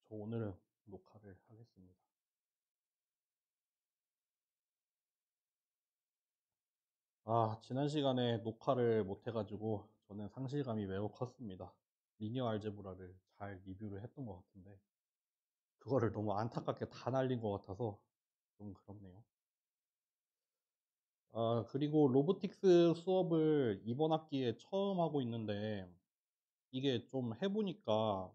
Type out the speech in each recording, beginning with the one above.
저 오늘은 녹화를 하겠습니다. 지난 시간에 녹화를 못 해가지고 저는 상실감이 매우 컸습니다. 리니어 알제브라를 잘 리뷰를 했던 것 같은데 그거를 너무 안타깝게 다 날린 것 같아서 좀 그렇네요. 그리고 로보틱스 수업을 이번 학기에 처음 하고 있는데 이게 좀 해보니까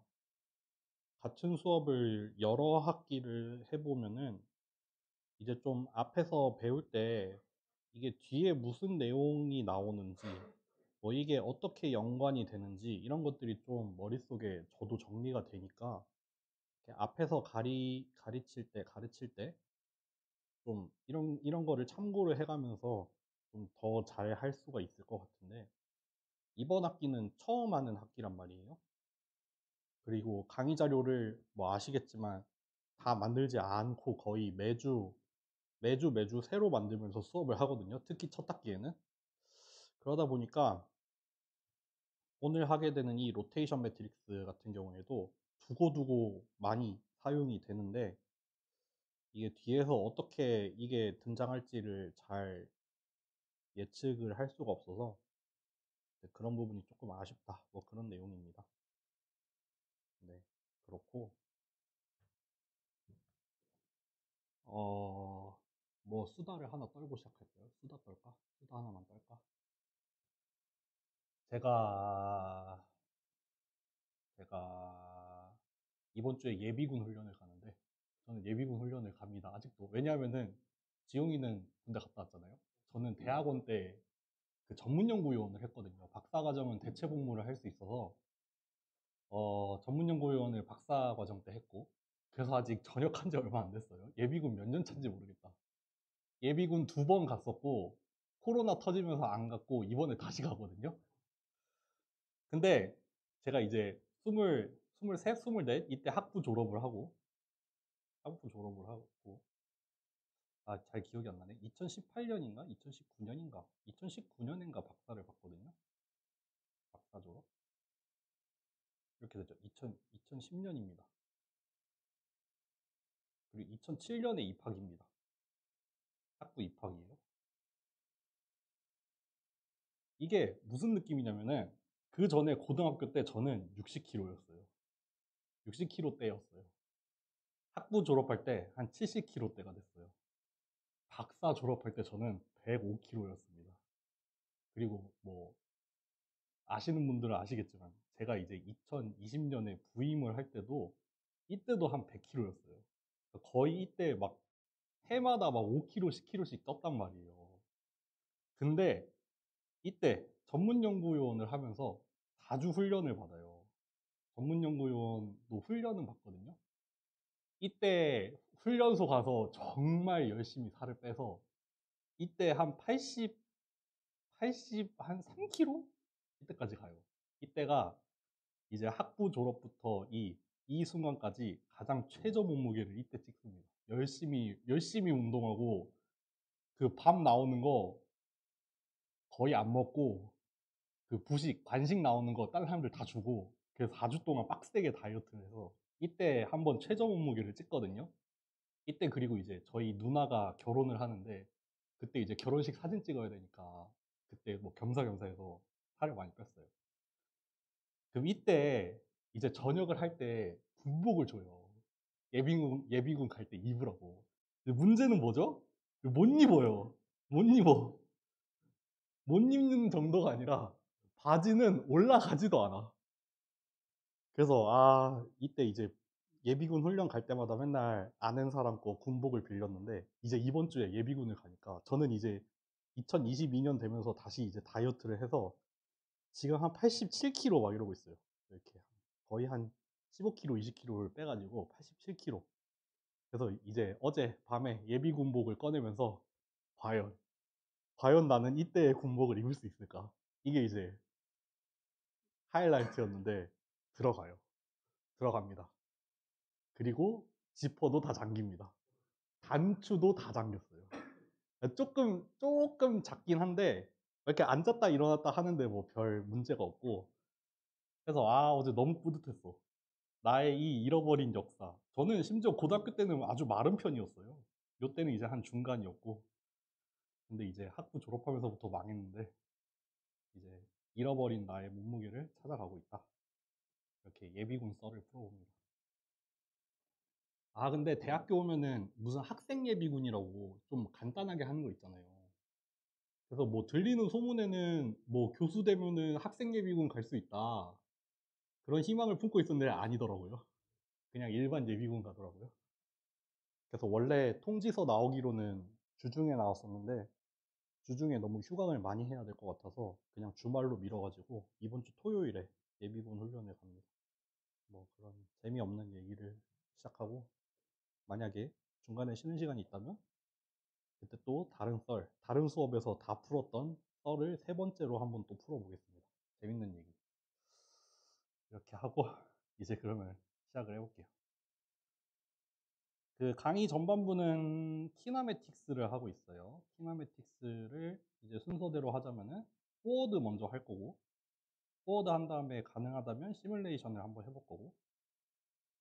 같은 수업을 여러 학기를 해보면은 이제 좀 앞에서 배울 때 이게 뒤에 무슨 내용이 나오는지 뭐 이게 어떻게 연관이 되는지 이런 것들이 좀 머릿속에 저도 정리가 되니까 이렇게 앞에서 가르칠 때 좀 이런 거를 참고를 해 가면서 좀 더 잘 할 수가 있을 것 같은데 이번 학기는 처음 하는 학기란 말이에요. 그리고 강의 자료를 뭐 아시겠지만 다 만들지 않고 거의 매주 새로 만들면서 수업을 하거든요, 특히 첫 학기에는. 그러다 보니까 오늘 하게 되는 이 로테이션 매트릭스 같은 경우에도 두고두고 많이 사용이 되는데 이게 뒤에서 어떻게 이게 등장할지를 잘 예측을 할 수가 없어서 그런 부분이 조금 아쉽다. 뭐 그런 내용입니다. 네. 그렇고 어 뭐 수다를 하나 떨고 시작할까요? 수다 떨까? 수다 하나만 떨까? 제가 제가 이번 주에 예비군 훈련을 가는데 저는 예비군 훈련을 갑니다. 아직도. 왜냐하면은 지용이는 군대 갔다 왔잖아요. 저는 대학원 때 그 전문연구요원을 했거든요. 박사과정은 대체 복무를 할 수 있어서 전문연구요원을 박사과정 때 했고 그래서 아직 전역한 지 얼마 안 됐어요. 예비군 몇 년 차인지 모르겠다. 예비군 2번 갔었고 코로나 터지면서 안 갔고 이번에 다시 가거든요. 근데 제가 이제 스물셋, 스물넷 이때 학부 졸업을 하고 잘 기억이 안 나네. 2018년인가? 2019년인가? 2019년인가 박사를 받거든요. 박사 졸업. 이렇게 됐죠. 2010년입니다. 그리고 2007년에 입학입니다. 학부 입학이에요. 이게 무슨 느낌이냐면은 그 전에 고등학교 때 저는 60kg였어요. 60kg대였어요. 학부 졸업할 때 한 70kg대가 됐어요. 박사 졸업할 때 저는 105kg였습니다. 그리고 뭐 아시는 분들은 아시겠지만 제가 이제 2020년에 부임을 할 때도 이때도 한 100kg였어요. 거의 이때 막 해마다 막 5kg, 10kg씩 떴단 말이에요. 근데 이때 전문연구요원을 하면서 4주 훈련을 받아요. 전문연구요원도 훈련은 받거든요. 이때 훈련소 가서 정말 열심히 살을 빼서 이때 한 80, 한 3kg? 이때까지 가요. 이때가 이제 학부 졸업부터 이 순간까지 가장 최저 몸무게를 이때 찍습니다. 열심히 운동하고 그 밥 나오는 거 거의 안 먹고 그 부식, 간식 나오는 거 다른 사람들 다 주고 그래서 4주 동안 빡세게 다이어트를 해서 이때 한번 최저 몸무게를 찍거든요. 이때 그리고 이제 저희 누나가 결혼을 하는데 그때 이제 결혼식 사진 찍어야 되니까 그때 뭐 겸사겸사 해서 살을 많이 뺐어요. 그럼 이때 이제 전역을 할 때 군복을 줘요. 예비군 갈 때 입으라고. 근데 문제는 뭐죠? 못 입어요. 못 입어. 못 입는 정도가 아니라 바지는 올라가지도 않아. 그래서 이때 이제 예비군 훈련 갈 때마다 맨날 아는 사람 거 군복을 빌렸는데 이제 이번 주에 예비군을 가니까 저는 이제 2022년 되면서 다시 이제 다이어트를 해서 지금 한 87kg 막 이러고 있어요. 이렇게 거의 한 15kg, 20kg를 빼가지고 87kg. 그래서 이제 어제 밤에 예비 군복을 꺼내면서 과연 나는 이때의 군복을 입을 수 있을까? 이게 이제 하이라이트였는데 들어가요. 들어갑니다. 그리고 지퍼도 다 잠깁니다. 단추도 다 잠겼어요. 조금 작긴 한데 이렇게 앉았다 일어났다 하는데 뭐 별 문제가 없고 그래서 어제 너무 뿌듯했어. 나의 이 잃어버린 역사. 저는 심지어 고등학교 때는 아주 마른 편이었어요. 요 때는 이제 한 중간이었고. 근데 이제 학부 졸업하면서부터 망했는데, 이제 잃어버린 나의 몸무게를 찾아가고 있다. 이렇게 예비군 썰을 풀어봅니다. 아, 근데 대학교 오면은 무슨 학생 예비군이라고 좀 간단하게 하는 거 있잖아요. 그래서 뭐 들리는 소문에는 뭐 교수 되면은 학생 예비군 갈 수 있다. 그런 희망을 품고 있었는데 아니더라고요. 그냥 일반 예비군 가더라고요. 그래서 원래 통지서 나오기로는 주중에 나왔었는데 주중에 너무 휴강을 많이 해야 될 것 같아서 그냥 주말로 미뤄가지고 이번 주 토요일에 예비군 훈련에 갑니다. 뭐 그런 재미없는 얘기를 시작하고 만약에 중간에 쉬는 시간이 있다면 그때 또 다른 썰, 다른 수업에서 다 풀었던 썰을 세 번째로 한번 또 풀어보겠습니다. 재밌는 얘기. 이렇게 하고 이제 그러면 시작을 해볼게요. 그 강의 전반부는 키나메틱스를 하고 있어요. 키나메틱스를 이제 순서대로 하자면은 포워드 먼저 할 거고, 포워드 한 다음에 가능하다면 시뮬레이션을 한번 해볼 거고,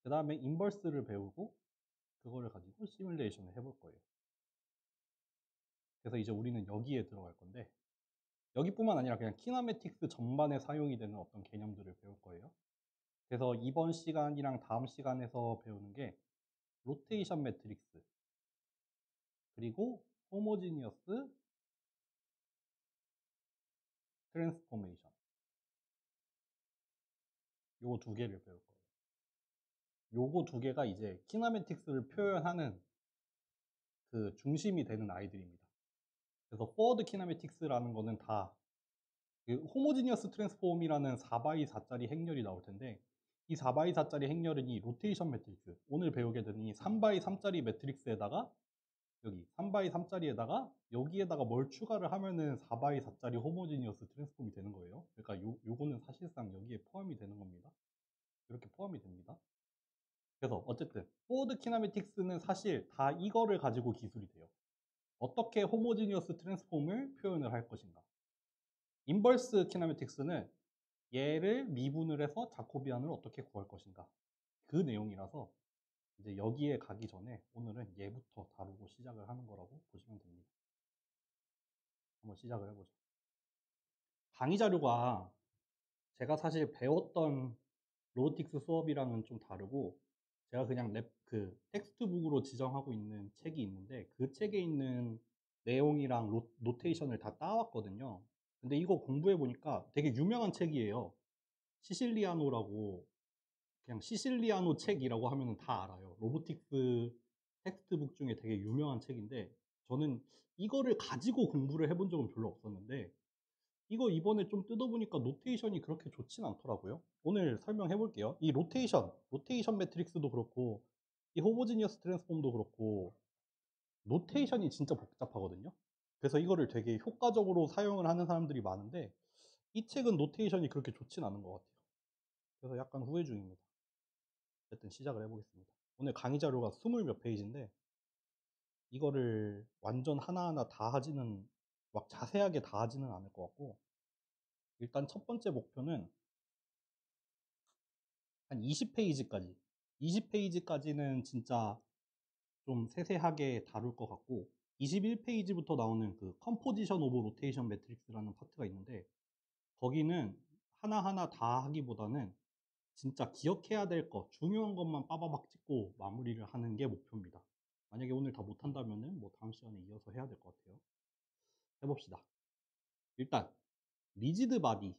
그 다음에 인버스를 배우고 그거를 가지고 시뮬레이션을 해볼 거예요. 그래서 이제 우리는 여기에 들어갈 건데, 여기뿐만 아니라 그냥 키나메틱스 전반에 사용이 되는 어떤 개념들을 배울 거예요. 그래서 이번 시간이랑 다음 시간에서 배우는 게 로테이션 매트릭스, 그리고 호모지니어스 트랜스포메이션, 요거 두 개를 배울 거예요. 요거 두 개가 이제 키나메틱스를 표현하는 그 중심이 되는 아이들입니다. 그래서 포워드 키나메틱스라는 거는 다 그 호모지니어스 트랜스폼이라는 4x4짜리 행렬이 나올 텐데, 이 4x4짜리 행렬은 이 로테이션 매트릭스, 오늘 배우게 된 이 3x3짜리 매트릭스에다가 여기 3x3짜리에다가 여기에다가 뭘 추가를 하면은 4x4짜리 호모지니어스 트랜스폼이 되는 거예요. 그러니까 요거는 사실상 여기에 포함이 되는 겁니다. 이렇게 포함이 됩니다. 그래서 어쨌든 포워드 키네매틱스는 사실 다 이거를 가지고 기술이 돼요. 어떻게 호모지니어스 트랜스폼을 표현을 할 것인가. 인버스 키네매틱스는 얘를 미분을 해서 자코비안을 어떻게 구할 것인가. 그 내용이라서 이제 여기에 가기 전에 오늘은 얘부터 다루고 시작을 하는 거라고 보시면 됩니다. 한번 시작을 해보죠. 강의 자료가 제가 사실 배웠던 로보틱스 수업이랑은 좀 다르고, 제가 그냥 그 텍스트북으로 지정하고 있는 책이 있는데 그 책에 있는 내용이랑 노테이션을 다 따왔거든요. 근데 이거 공부해 보니까 되게 유명한 책이에요. 시실리아노라고, 그냥 시실리아노 책이라고 하면 다 알아요. 로보틱스 텍스트북 중에 되게 유명한 책인데, 저는 이거를 가지고 공부를 해본 적은 별로 없었는데 이거 이번에 좀 뜯어보니까 노테이션이 그렇게 좋진 않더라고요. 오늘 설명해 볼게요. 이 로테이션 매트릭스도 그렇고, 이 호모지니어스 트랜스폼도 그렇고, 노테이션이 진짜 복잡하거든요. 그래서 이거를 되게 효과적으로 사용을 하는 사람들이 많은데, 이 책은 노테이션이 그렇게 좋진 않은 것 같아요. 그래서 약간 후회 중입니다. 어쨌든 시작을 해보겠습니다. 오늘 강의 자료가 20 몇 페이지인데, 이거를 완전 하나하나 다 하지는, 막 자세하게 다 하지는 않을 것 같고, 일단 첫 번째 목표는 한 20페이지까지. 20페이지까지는 진짜 좀 세세하게 다룰 것 같고, 21페이지부터 나오는 그 컴포지션 오브 로테이션 매트릭스라는 파트가 있는데, 거기는 하나하나 다 하기보다는 진짜 기억해야 될 거, 중요한 것만 빠바박 찍고 마무리를 하는 게 목표입니다. 만약에 오늘 다 못한다면은 뭐 다음 시간에 이어서 해야 될 것 같아요. 해봅시다. 일단, 리지드 바디.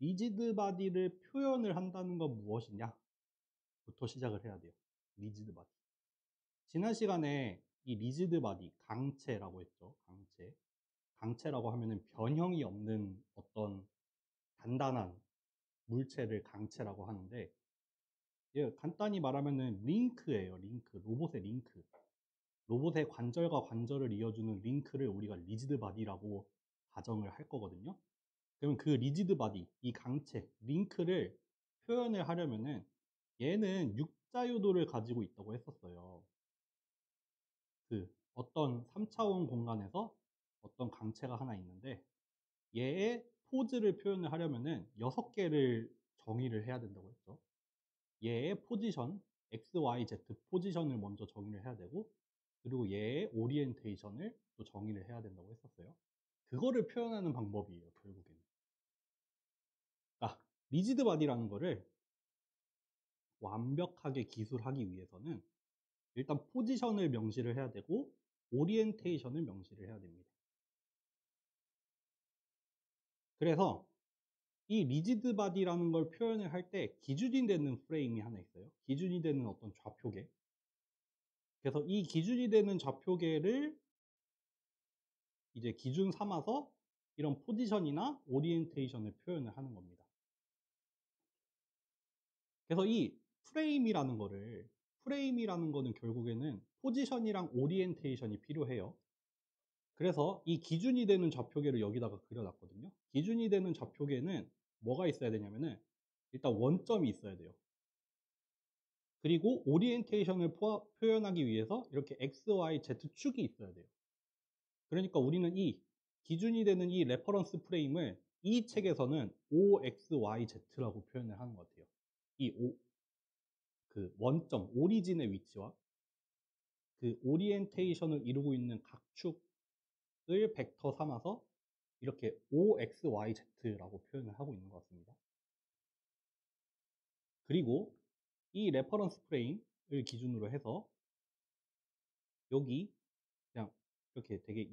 리지드 바디를 표현을 한다는 건 무엇이냐? 부터 시작을 해야 돼요. 리지드 바디. 지난 시간에 이 리지드 바디, 강체라고 했죠. 강체. 강체라고 하면은 변형이 없는 어떤 단단한 물체를 강체라고 하는데, 예, 간단히 말하면은 링크예요. 링크. 로봇의 링크. 로봇의 관절과 관절을 이어주는 링크를 우리가 리지드 바디라고 가정을 할 거거든요. 그러면 그 리지드 바디, 이 강체, 링크를 표현을 하려면은 얘는 육자유도를 가지고 있다고 했었어요. 그 어떤 3차원 공간에서 어떤 강체가 하나 있는데 얘의 포즈를 표현을 하려면은 6개를 정의를 해야 된다고 했죠. 얘의 포지션, x, y, z 포지션을 먼저 정의를 해야 되고, 그리고 얘의 오리엔테이션을 또 정의를 해야 된다고 했었어요. 그거를 표현하는 방법이에요, 결국에는. 리지드 바디라는 거를 완벽하게 기술하기 위해서는 일단 포지션을 명시를 해야 되고 오리엔테이션을 명시를 해야 됩니다. 그래서 이 리지드 바디라는 걸 표현을 할 때 기준이 되는 프레임이 하나 있어요. 기준이 되는 어떤 좌표계. 그래서 이 기준이 되는 좌표계를 이제 기준 삼아서 이런 포지션이나 오리엔테이션을 표현을 하는 겁니다. 그래서 이 프레임이라는 거는 결국에는 포지션이랑 오리엔테이션이 필요해요. 그래서 이 기준이 되는 좌표계를 여기다가 그려놨거든요. 기준이 되는 좌표계는 뭐가 있어야 되냐면은 일단 원점이 있어야 돼요. 그리고 오리엔테이션을 표현하기 위해서 이렇게 x, y, z축이 있어야 돼요. 그러니까 우리는 이 기준이 되는 이 레퍼런스 프레임을 이 책에서는 OXYZ라고 표현을 하는 것 같아요. 그 원점, 오리진의 위치와 그 오리엔테이션을 이루고 있는 각 축을 벡터 삼아서 이렇게 OXYZ라고 표현을 하고 있는 것 같습니다. 그리고 이 레퍼런스 프레임을 기준으로 해서 여기 그냥 이렇게 되게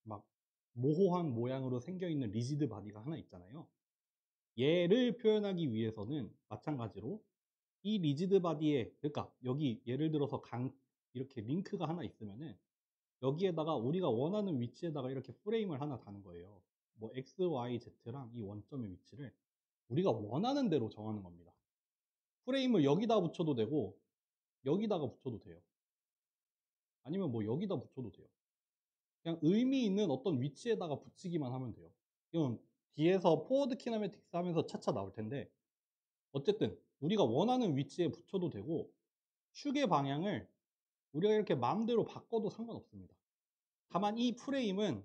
막 모호한 모양으로 생겨 있는 리지드 바디가 하나 있잖아요. 얘를 표현하기 위해서는 마찬가지로 이 리지드 바디에, 그러니까 여기 예를 들어서 이렇게 링크가 하나 있으면은 여기에다가 우리가 원하는 위치에다가 이렇게 프레임을 하나 다는 거예요. 뭐 x, y, z랑 이 원점의 위치를 우리가 원하는 대로 정하는 겁니다. 프레임을 여기다 붙여도 되고 여기다가 붙여도 돼요. 아니면 뭐 여기다 붙여도 돼요. 그냥 의미 있는 어떤 위치에다가 붙이기만 하면 돼요. 이건 뒤에서 포워드 키네매틱스 하면서 차차 나올 텐데, 어쨌든 우리가 원하는 위치에 붙여도 되고 축의 방향을 우리가 이렇게 마음대로 바꿔도 상관없습니다. 다만 이 프레임은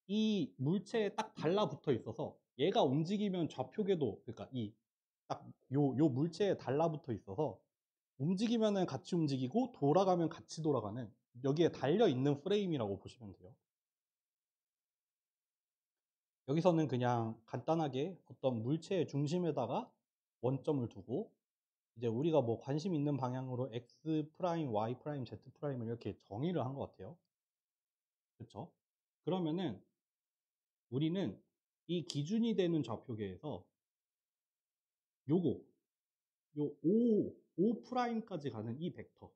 이 물체에 딱 달라붙어 있어서 얘가 움직이면 좌표계도, 그러니까 이 딱 요 물체에 달라붙어 있어서 움직이면은 같이 움직이고 돌아가면 같이 돌아가는, 여기에 달려 있는 프레임이라고 보시면 돼요. 여기서는 그냥 간단하게 어떤 물체의 중심에다가 원점을 두고 이제 우리가 뭐 관심 있는 방향으로 x 프라임, y 프라임, z 프라임을 이렇게 정의를 한 것 같아요. 그렇죠? 그러면은 우리는 이 기준이 되는 좌표계에서 요거 요 O 프라임까지 가는 이 벡터,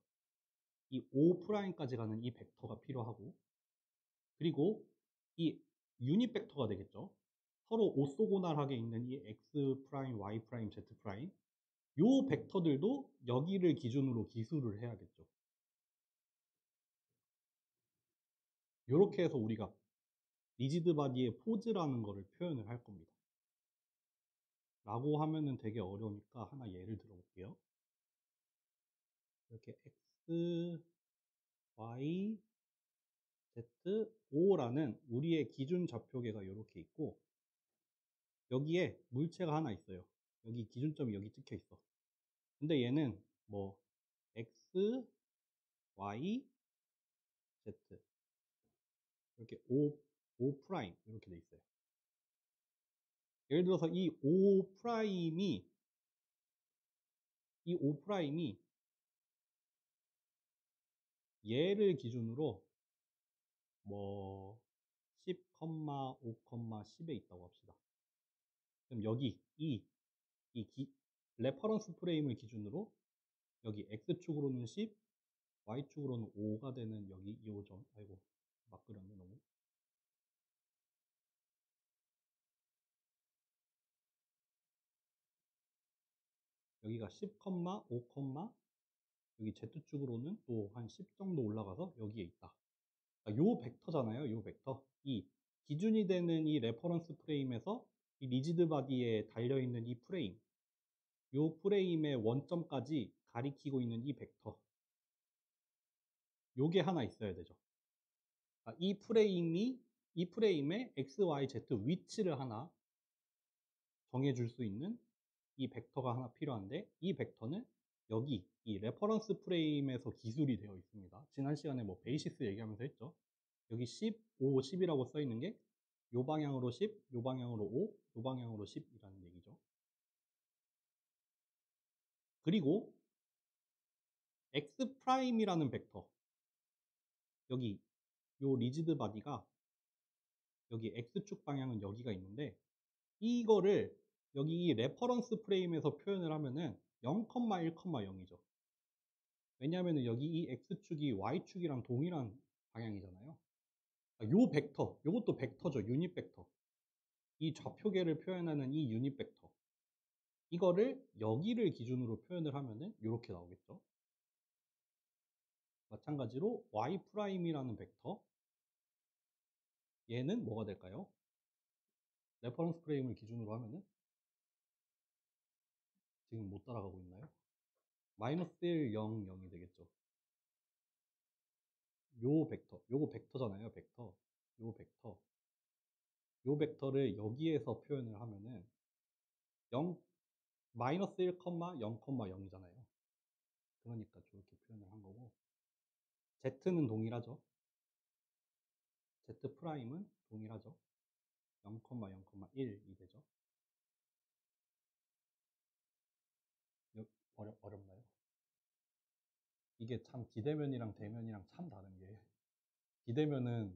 이 O 프라임까지 가는 이 벡터가 필요하고, 그리고 이 유닛 벡터가 되겠죠. 서로 오소고날하게 있는 이 x 프라임, y 프라임, z 프라임, 요 벡터들도 여기를 기준으로 기술을 해야겠죠. 이렇게 해서 우리가 리지드 바디의 포즈라는 거를 표현을 할 겁니다. 라고 하면은 되게 어려우니까 하나 예를 들어 볼게요. 이렇게 x, y, z, o라는 우리의 기준 좌표계가 이렇게 있고, 여기에 물체가 하나 있어요. 여기 기준점이 여기 찍혀 있어. 근데 얘는 뭐 x, y, z 이렇게 O 프라임 이렇게 돼 있어요. 예를 들어서 이 O 프라임이 얘를 기준으로 뭐 10, 5, 10에 있다고 합시다. 그럼 여기 레퍼런스 프레임을 기준으로 여기 X축으로는 10, Y축으로는 5가 되는 여기 이 점, 아이고 막 그렸네 너무. 여기가 10, 5, 여기 Z축으로는 또 한 10 정도 올라가서 여기에 있다. 요 벡터잖아요. 요 벡터. 이 기준이 되는 이 레퍼런스 프레임에서 이 리지드 바디에 달려있는 이 프레임, 요 프레임의 원점까지 가리키고 있는 이 벡터, 요게 하나 있어야 되죠. 이 프레임의 x, y, z 위치를 하나 정해줄 수 있는 이 벡터가 하나 필요한데 이 벡터는 여기 이 레퍼런스 프레임에서 기술이 되어 있습니다. 지난 시간에 뭐 베이시스 얘기하면서 했죠. 여기 10, 5, 10이라고 써 있는 게 요 방향으로 10, 요 방향으로 5, 요 방향으로 10이라는 얘기죠. 그리고 x 프라임이라는 벡터, 여기 요 리지드 바디가 여기 x축 방향은 여기가 있는데 이거를 여기 이 레퍼런스 프레임에서 표현을 하면은 0,1,0이죠. 왜냐하면 여기 이 x축이 y축이랑 동일한 방향이잖아요. 요 벡터, 요것도 벡터죠. 유닛 벡터. 이 좌표계를 표현하는 이 유닛 벡터. 이거를 여기를 기준으로 표현을 하면은 이렇게 나오겠죠. 마찬가지로 y'이라는 벡터. 얘는 뭐가 될까요? 레퍼런스 프레임을 기준으로 하면은 지금 못 따라가고 있나요? 마이너스 1, 0, 0이 되겠죠. 요 벡터, 요거 벡터잖아요, 벡터. 요 벡터. 요 벡터를 여기에서 표현을 하면은 0, 마이너스 1, 0, 0이잖아요. 그러니까 저렇게 표현을 한 거고. Z는 동일하죠. Z 프라임은 동일하죠. 0, 0,1이 되죠. 어렵나요? 이게 참 기대면이랑 대면이랑 참 다른 게 기대면은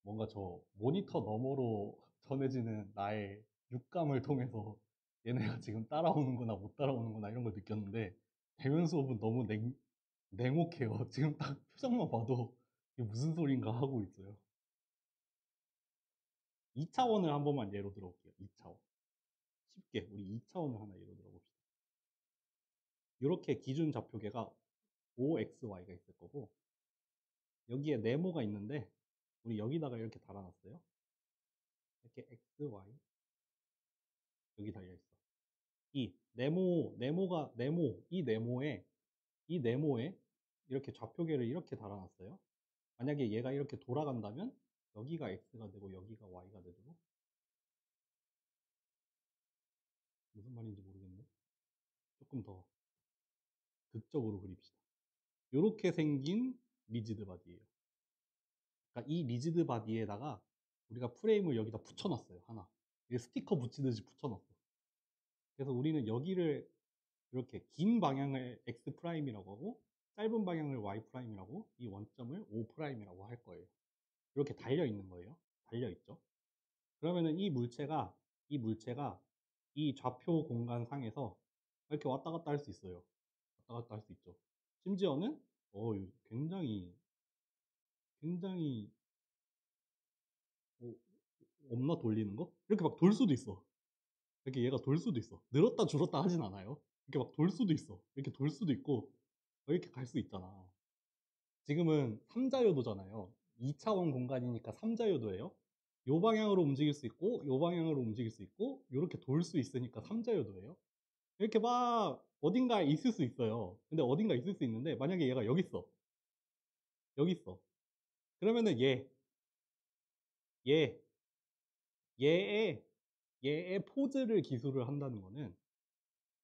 뭔가 저 모니터 너머로 전해지는 나의 육감을 통해서 얘네가 지금 따라오는구나 못 따라오는구나 이런 걸 느꼈는데 대면 수업은 너무 냉혹해요. 지금 딱 표정만 봐도 이게 무슨 소린가 하고 있어요. 2차원을 한 번만 예로 들어볼게요. 2차원. 쉽게 우리 2차원을 하나 예로 들어봅시다. 이렇게 기준 좌표계가 OXY가 있을 거고 여기에 네모가 있는데 우리 여기다가 이렇게 달아놨어요. 이렇게 XY 여기 달려있어. 이 이 네모에 이렇게 좌표계를 이렇게 달아놨어요. 만약에 얘가 이렇게 돌아간다면 여기가 X가 되고 여기가 Y가 되도록 무슨 말인지 모르겠네. 조금 더 극적으로 그립시다. 이렇게 생긴 리지드 바디예요. 그러니까 이 리지드 바디에다가 우리가 프레임을 여기다 붙여놨어요. 하나. 스티커 붙이듯이 붙여놨어. 그래서 우리는 여기를 이렇게 긴 방향을 X'이라고 하고 짧은 방향을 Y'이라고 이 원점을 O'이라고 할 거예요. 이렇게 달려 있는 거예요. 달려 있죠. 그러면은 이 물체가 이 좌표 공간 상에서 이렇게 왔다 갔다 할 수 있어요. 왔다 갔다 할 수 있죠. 심지어는 굉장히 어, 없나 돌리는 거? 이렇게 막 돌 수도 있어. 이렇게 얘가 돌 수도 있어. 늘었다 줄었다 하진 않아요. 이렇게 막 돌 수도 있어. 이렇게 돌 수도 있고 이렇게 갈 수 있잖아. 지금은 3자요도잖아요. 2차원 공간이니까 3자요도예요. 요 방향으로 움직일 수 있고 요 방향으로 움직일 수 있고 이렇게 돌 수 있으니까 3자요도예요. 이렇게 막 어딘가에 있을 수 있어요. 근데 어딘가 있을 수 있는데 만약에 얘가 여기 있어. 여기 있어. 그러면은 얘, 얘의 얘의 포즈를 기술을 한다는 거는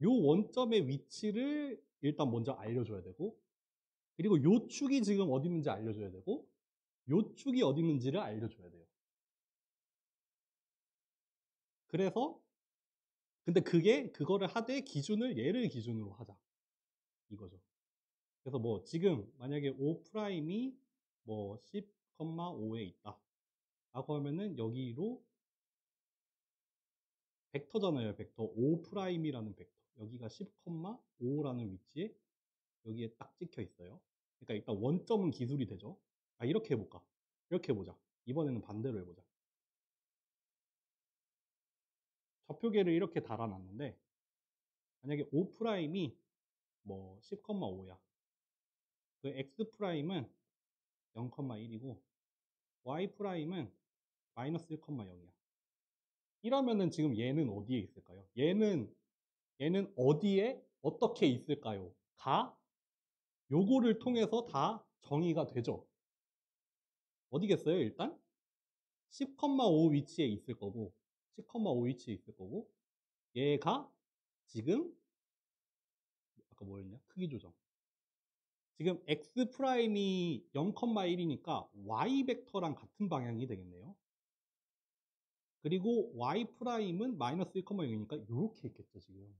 요 원점의 위치를 일단 먼저 알려줘야 되고 그리고 요 축이 지금 어디 있는지 알려줘야 되고 요 축이 어디 있는지를 알려줘야 돼요. 그래서 근데 그거를 하되 기준을 얘를 기준으로 하자 이거죠. 그래서 뭐 지금 만약에 O'이 뭐 10,5에 있다 라고 하면은 여기로 벡터잖아요. 벡터 O'이라는 벡터 여기가 10,5라는 위치에 여기에 딱 찍혀 있어요. 그러니까 일단 원점은 기술이 되죠. 이렇게 해볼까? 이렇게 해보자. 이번에는 반대로 해보자. 좌표계를 이렇게 달아놨는데 만약에 O'이 뭐 10,5야. 그 X'은 0,1이고 Y'은 마이너스 1,0이야. 이러면은 지금 얘는 어디에 있을까요? 얘는 어디에 어떻게 있을까요? 요거를 통해서 다 정의가 되죠. 어디겠어요, 일단? 10,5 위치에 있을 거고, 10,5 위치에 있을 거고, 얘가 지금 아까 뭐였냐? 크기 조정. 지금 x 프라임이 0,1이니까 y 벡터랑 같은 방향이 되겠네요. 그리고 y 프라임은 마이너스 1,0이니까 이렇게 있겠죠, 지금.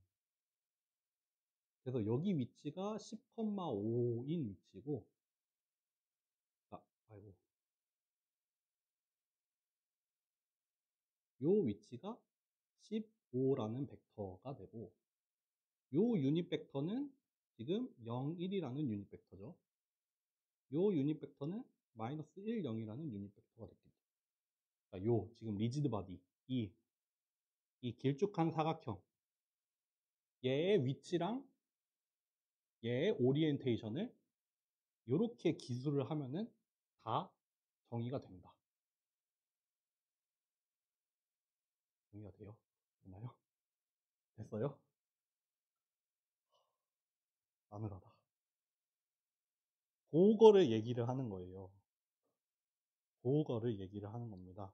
그래서 여기 위치가 10,5인 위치고, 아이고, 요 위치가 15라는 벡터가 되고, 요 유닛 벡터는 지금 0, 1이라는 유닛 벡터죠. 요 유닛 벡터는 마이너스 1, 0이라는 유닛 벡터가 됐겠죠. 그러니까 요 지금 리지드 바디, 이 길쭉한 사각형, 얘의 위치랑 얘의 오리엔테이션을 이렇게 기술을 하면은 다 정의가 된다. 정의가 돼요? 되나요? 됐어요? 싸늘하다. 그거를 얘기를 하는 거예요. 그거를 얘기를 하는 겁니다.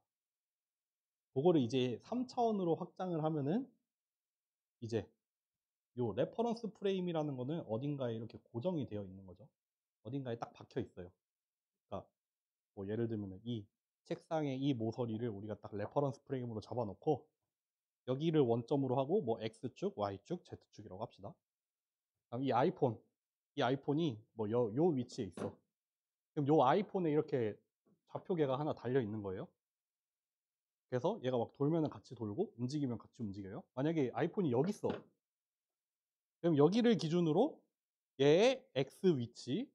그거를 이제 3차원으로 확장을 하면은 이제 요 레퍼런스 프레임이라는 거는 어딘가에 이렇게 고정이 되어 있는 거죠. 어딘가에 딱 박혀 있어요. 그러니까 뭐 예를 들면 이 책상의 이 모서리를 우리가 딱 레퍼런스 프레임으로 잡아놓고 여기를 원점으로 하고 뭐 X축, Y축, Z축이라고 합시다. 그럼 이 아이폰이 뭐 요 위치에 있어. 그럼 요 아이폰에 이렇게 좌표계가 하나 달려 있는 거예요. 그래서 얘가 막 돌면은 같이 돌고 움직이면 같이 움직여요. 만약에 아이폰이 여기 있어. 그럼 여기를 기준으로 얘의 X 위치,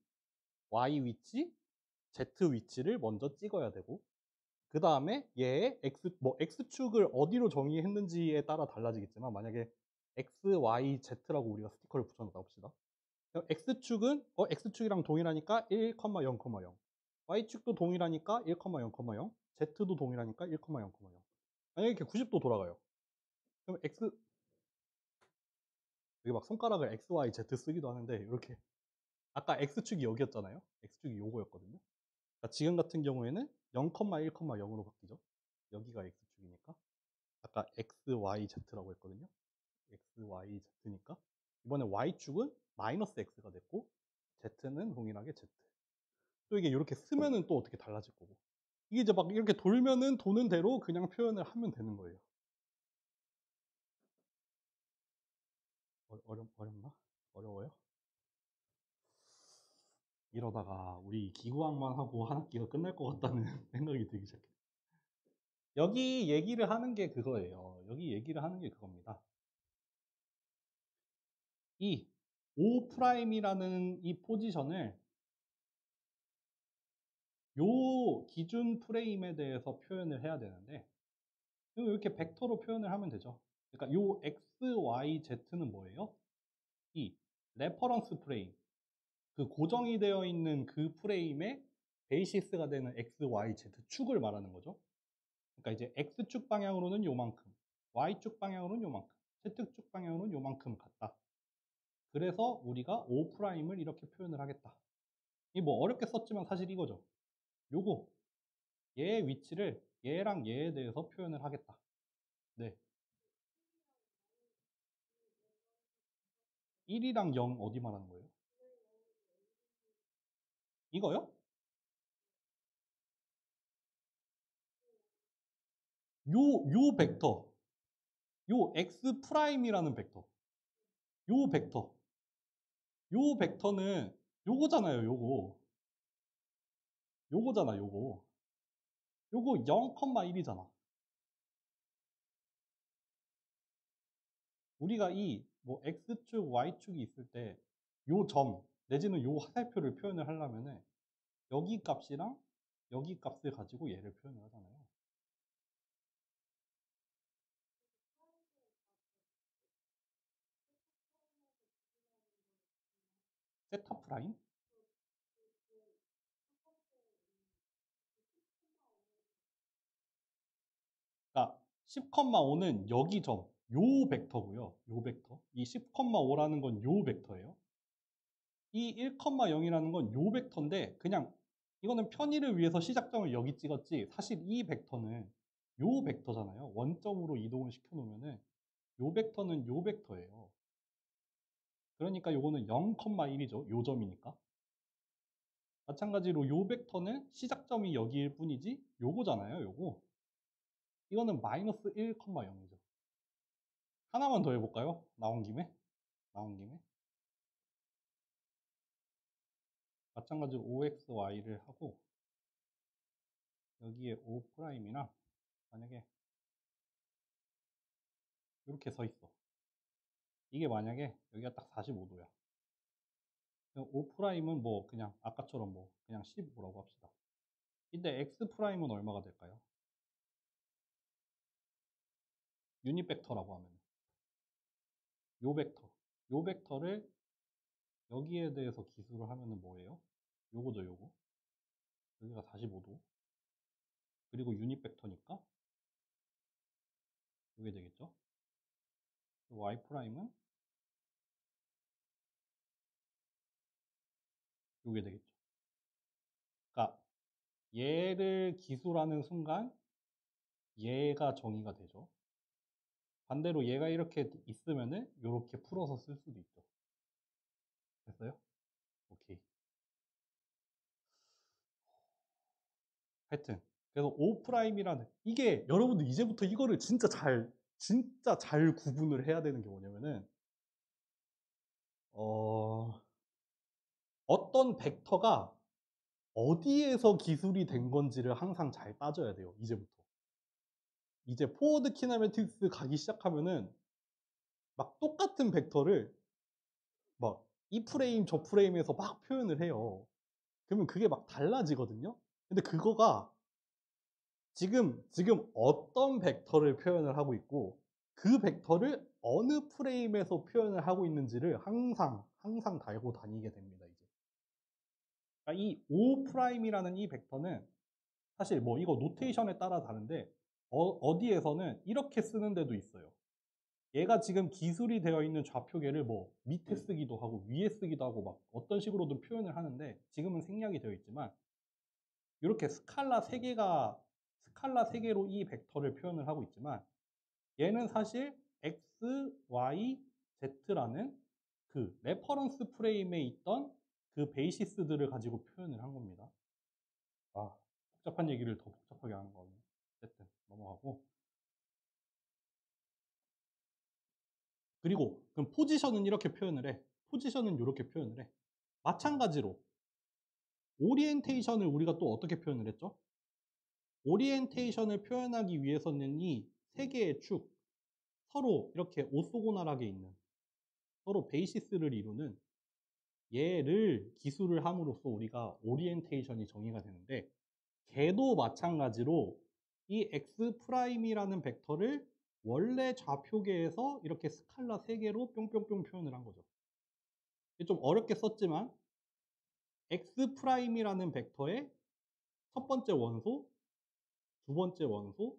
Y 위치, Z 위치를 먼저 찍어야 되고 그 다음에 얘의 X축을 어디로 정의했는지에 따라 달라지겠지만 만약에 X, Y, Z라고 우리가 스티커를 붙여놨다 봅시다. 그럼 X축은 X축이랑 동일하니까 1,0,0. Y축도 동일하니까 1,0,0. Z도 동일하니까 1,0,0. 만약에 이렇게 90도 돌아가요. 그럼 여기 막 손가락을 X, Y, Z 쓰기도 하는데 이렇게 아까 X축이 여기였잖아요. X축이 요거였거든요. 그러니까 지금 같은 경우에는 0,1,0으로 바뀌죠. 여기가 X축이니까. 아까 X, Y, Z라고 했거든요. X, Y, Z니까. 이번에 Y축은 마이너스 X가 됐고, Z는 동일하게 Z. 또 이게 이렇게 쓰면은 또 어떻게 달라질 거고. 이게 이제 막 이렇게 돌면은 도는 대로 그냥 표현을 하면 되는 거예요. 어렵나? 어려워요? 이러다가 우리 기구학만 하고 한 학기가 끝날 것 같다는 생각이 들기 시작해요. 여기 얘기를 하는 게 그거예요. 여기 얘기를 하는 게 그겁니다. 이 O''이라는 이 포지션을 요 기준 프레임에 대해서 표현을 해야 되는데 이렇게 벡터로 표현을 하면 되죠. 그러니까 요 X, Y, Z는 뭐예요? 이 레퍼런스 프레임, 그 고정이 되어 있는 그 프레임의 베이시스가 되는 X, Y, Z 축을 말하는 거죠. 그러니까 이제 X축 방향으로는 요만큼, Y축 방향으로는 요만큼, Z축 방향으로는 요만큼 같다. 그래서 우리가 O'을 이렇게 표현을 하겠다. 이 뭐 어렵게 썼지만 사실 이거죠. 요거 얘의 위치를 얘랑 얘에 대해서 표현을 하겠다. 네. 1이랑 0 어디 말하는 거예요? 이거요? 요 벡터. 요 x 프라임이라는 벡터. 요 벡터. 요 벡터는 요거잖아요, 요거. 요거잖아, 요거. 요거 0,1이잖아. 우리가 이 뭐 x축, y축이 있을 때 요 점 내지는 요 화살표를 표현을 하려면은 여기 값이랑 여기 값을 가지고 얘를 표현을 하잖아요. 세타 프라임? 그러니까 10,5는 여기 점, 요 벡터고요. 요 벡터. 이 10,5라는 건 요 벡터예요. 이 1,0이라는 건 요 벡터인데 그냥 이거는 편의를 위해서 시작점을 여기 찍었지 사실 이 벡터는 요 벡터잖아요. 원점으로 이동을 시켜 놓으면은 요 벡터는 요 벡터예요. 그러니까 요거는 0,1이죠. 요 점이니까. 마찬가지로 요 벡터는 시작점이 여기일 뿐이지 요거잖아요. 요거. 이거는 마이너스 1,0이죠. 하나만 더 해볼까요? 나온 김에. 마찬가지로 OXY를 하고 여기에 O'이랑 만약에 이렇게 서 있어. 이게 만약에 여기가 딱 45도야. O'은 뭐 그냥 아까처럼 뭐 그냥 15라고 합시다. 근데 X'은 얼마가 될까요? 유닛 벡터라고 하면 요 벡터. 요 벡터를 여기에 대해서 기술을 하면은 뭐예요? 요거죠, 요거. 여기가 45도. 그리고 유닛 벡터니까 요게 되겠죠? Y'은 요게 되겠죠. 그러니까 얘를 기술하는 순간 얘가 정의가 되죠. 반대로 얘가 이렇게 있으면은 이렇게 풀어서 쓸 수도 있죠. 됐어요? 오케이. 하여튼 그래서 O'이라는 이게 여러분들 이제부터 이거를 진짜 잘 구분을 해야 되는 게 뭐냐면은 어떤 벡터가 어디에서 기술이 된 건지를 항상 잘 따져야 돼요. 이제부터. 이제 포워드 키네매틱스 가기 시작하면은 막 똑같은 벡터를 막 이 프레임 저 프레임에서 막 표현을 해요. 그러면 그게 막 달라지거든요. 근데 그거가 지금 어떤 벡터를 표현을 하고 있고 그 벡터를 어느 프레임에서 표현을 하고 있는지를 항상 달고 다니게 됩니다. 이제. 그러니까 이 O'이라는 이 벡터는 사실 뭐 이거 노테이션에 따라 다른데 어디에서는 이렇게 쓰는 데도 있어요. 얘가 지금 기술이 되어 있는 좌표계를 뭐 밑에 쓰기도 하고 위에 쓰기도 하고 막 어떤 식으로든 표현을 하는데 지금은 생략이 되어 있지만 이렇게 스칼라 3개로 이 벡터를 표현을 하고 있지만 얘는 사실 X, Y, Z라는 그 레퍼런스 프레임에 있던 그 베이시스들을 가지고 표현을 한 겁니다. 아, 복잡한 얘기를 더 복잡하게 하는 거거든요. 어쨌든 넘어가고. 그리고 그럼 포지션은 이렇게 표현을 해. 포지션은 이렇게 표현을 해. 마찬가지로 오리엔테이션을 우리가 또 어떻게 표현을 했죠? 오리엔테이션을 표현하기 위해서는 이 세 개의 축 서로 이렇게 오소고널하게 있는 서로 베이시스를 이루는 얘를 기술을 함으로써 우리가 오리엔테이션이 정의가 되는데 걔도 마찬가지로 이 X'이라는 벡터를 원래 좌표계에서 이렇게 스칼라 3개로 뿅뿅뿅 표현을 한 거죠. 좀 어렵게 썼지만 X'이라는 벡터의 첫 번째 원소, 두 번째 원소,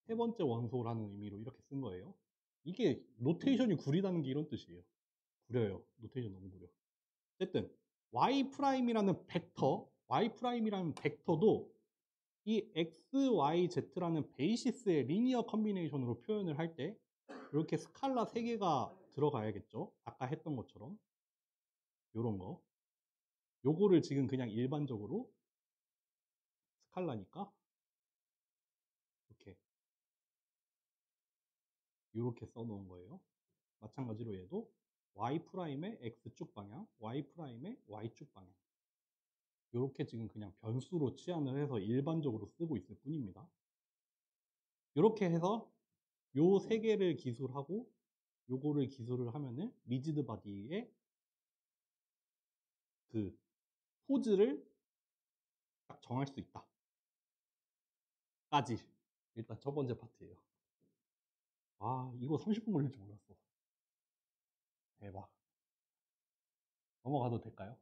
세 번째 원소라는 의미로 이렇게 쓴 거예요. 이게 노테이션이 구리다는 게 이런 뜻이에요. 구려요. 노테이션 너무 구려. 어쨌든 Y'이라는 벡터도 이 X, Y, Z라는 베이시스의 리니어 컨비네이션으로 표현을 할 때 이렇게 스칼라 3개가 들어가야겠죠. 아까 했던 것처럼 요런 거. 요거를 지금 그냥 일반적으로 스칼라니까 이렇게 이렇게 써놓은 거예요. 마찬가지로 얘도 Y'의 X축 방향, Y'의 Y축 방향. 이렇게 지금 그냥 변수로 치환을 해서 일반적으로 쓰고 있을 뿐입니다. 이렇게 해서 요 세 개를 기술하고 요거를 기술을 하면은 리지드 바디의 그 포즈를 딱 정할 수 있다. 까지. 일단 첫 번째 파트예요. 아, 이거 30분 걸릴 줄 몰랐어. 대박. 넘어가도 될까요?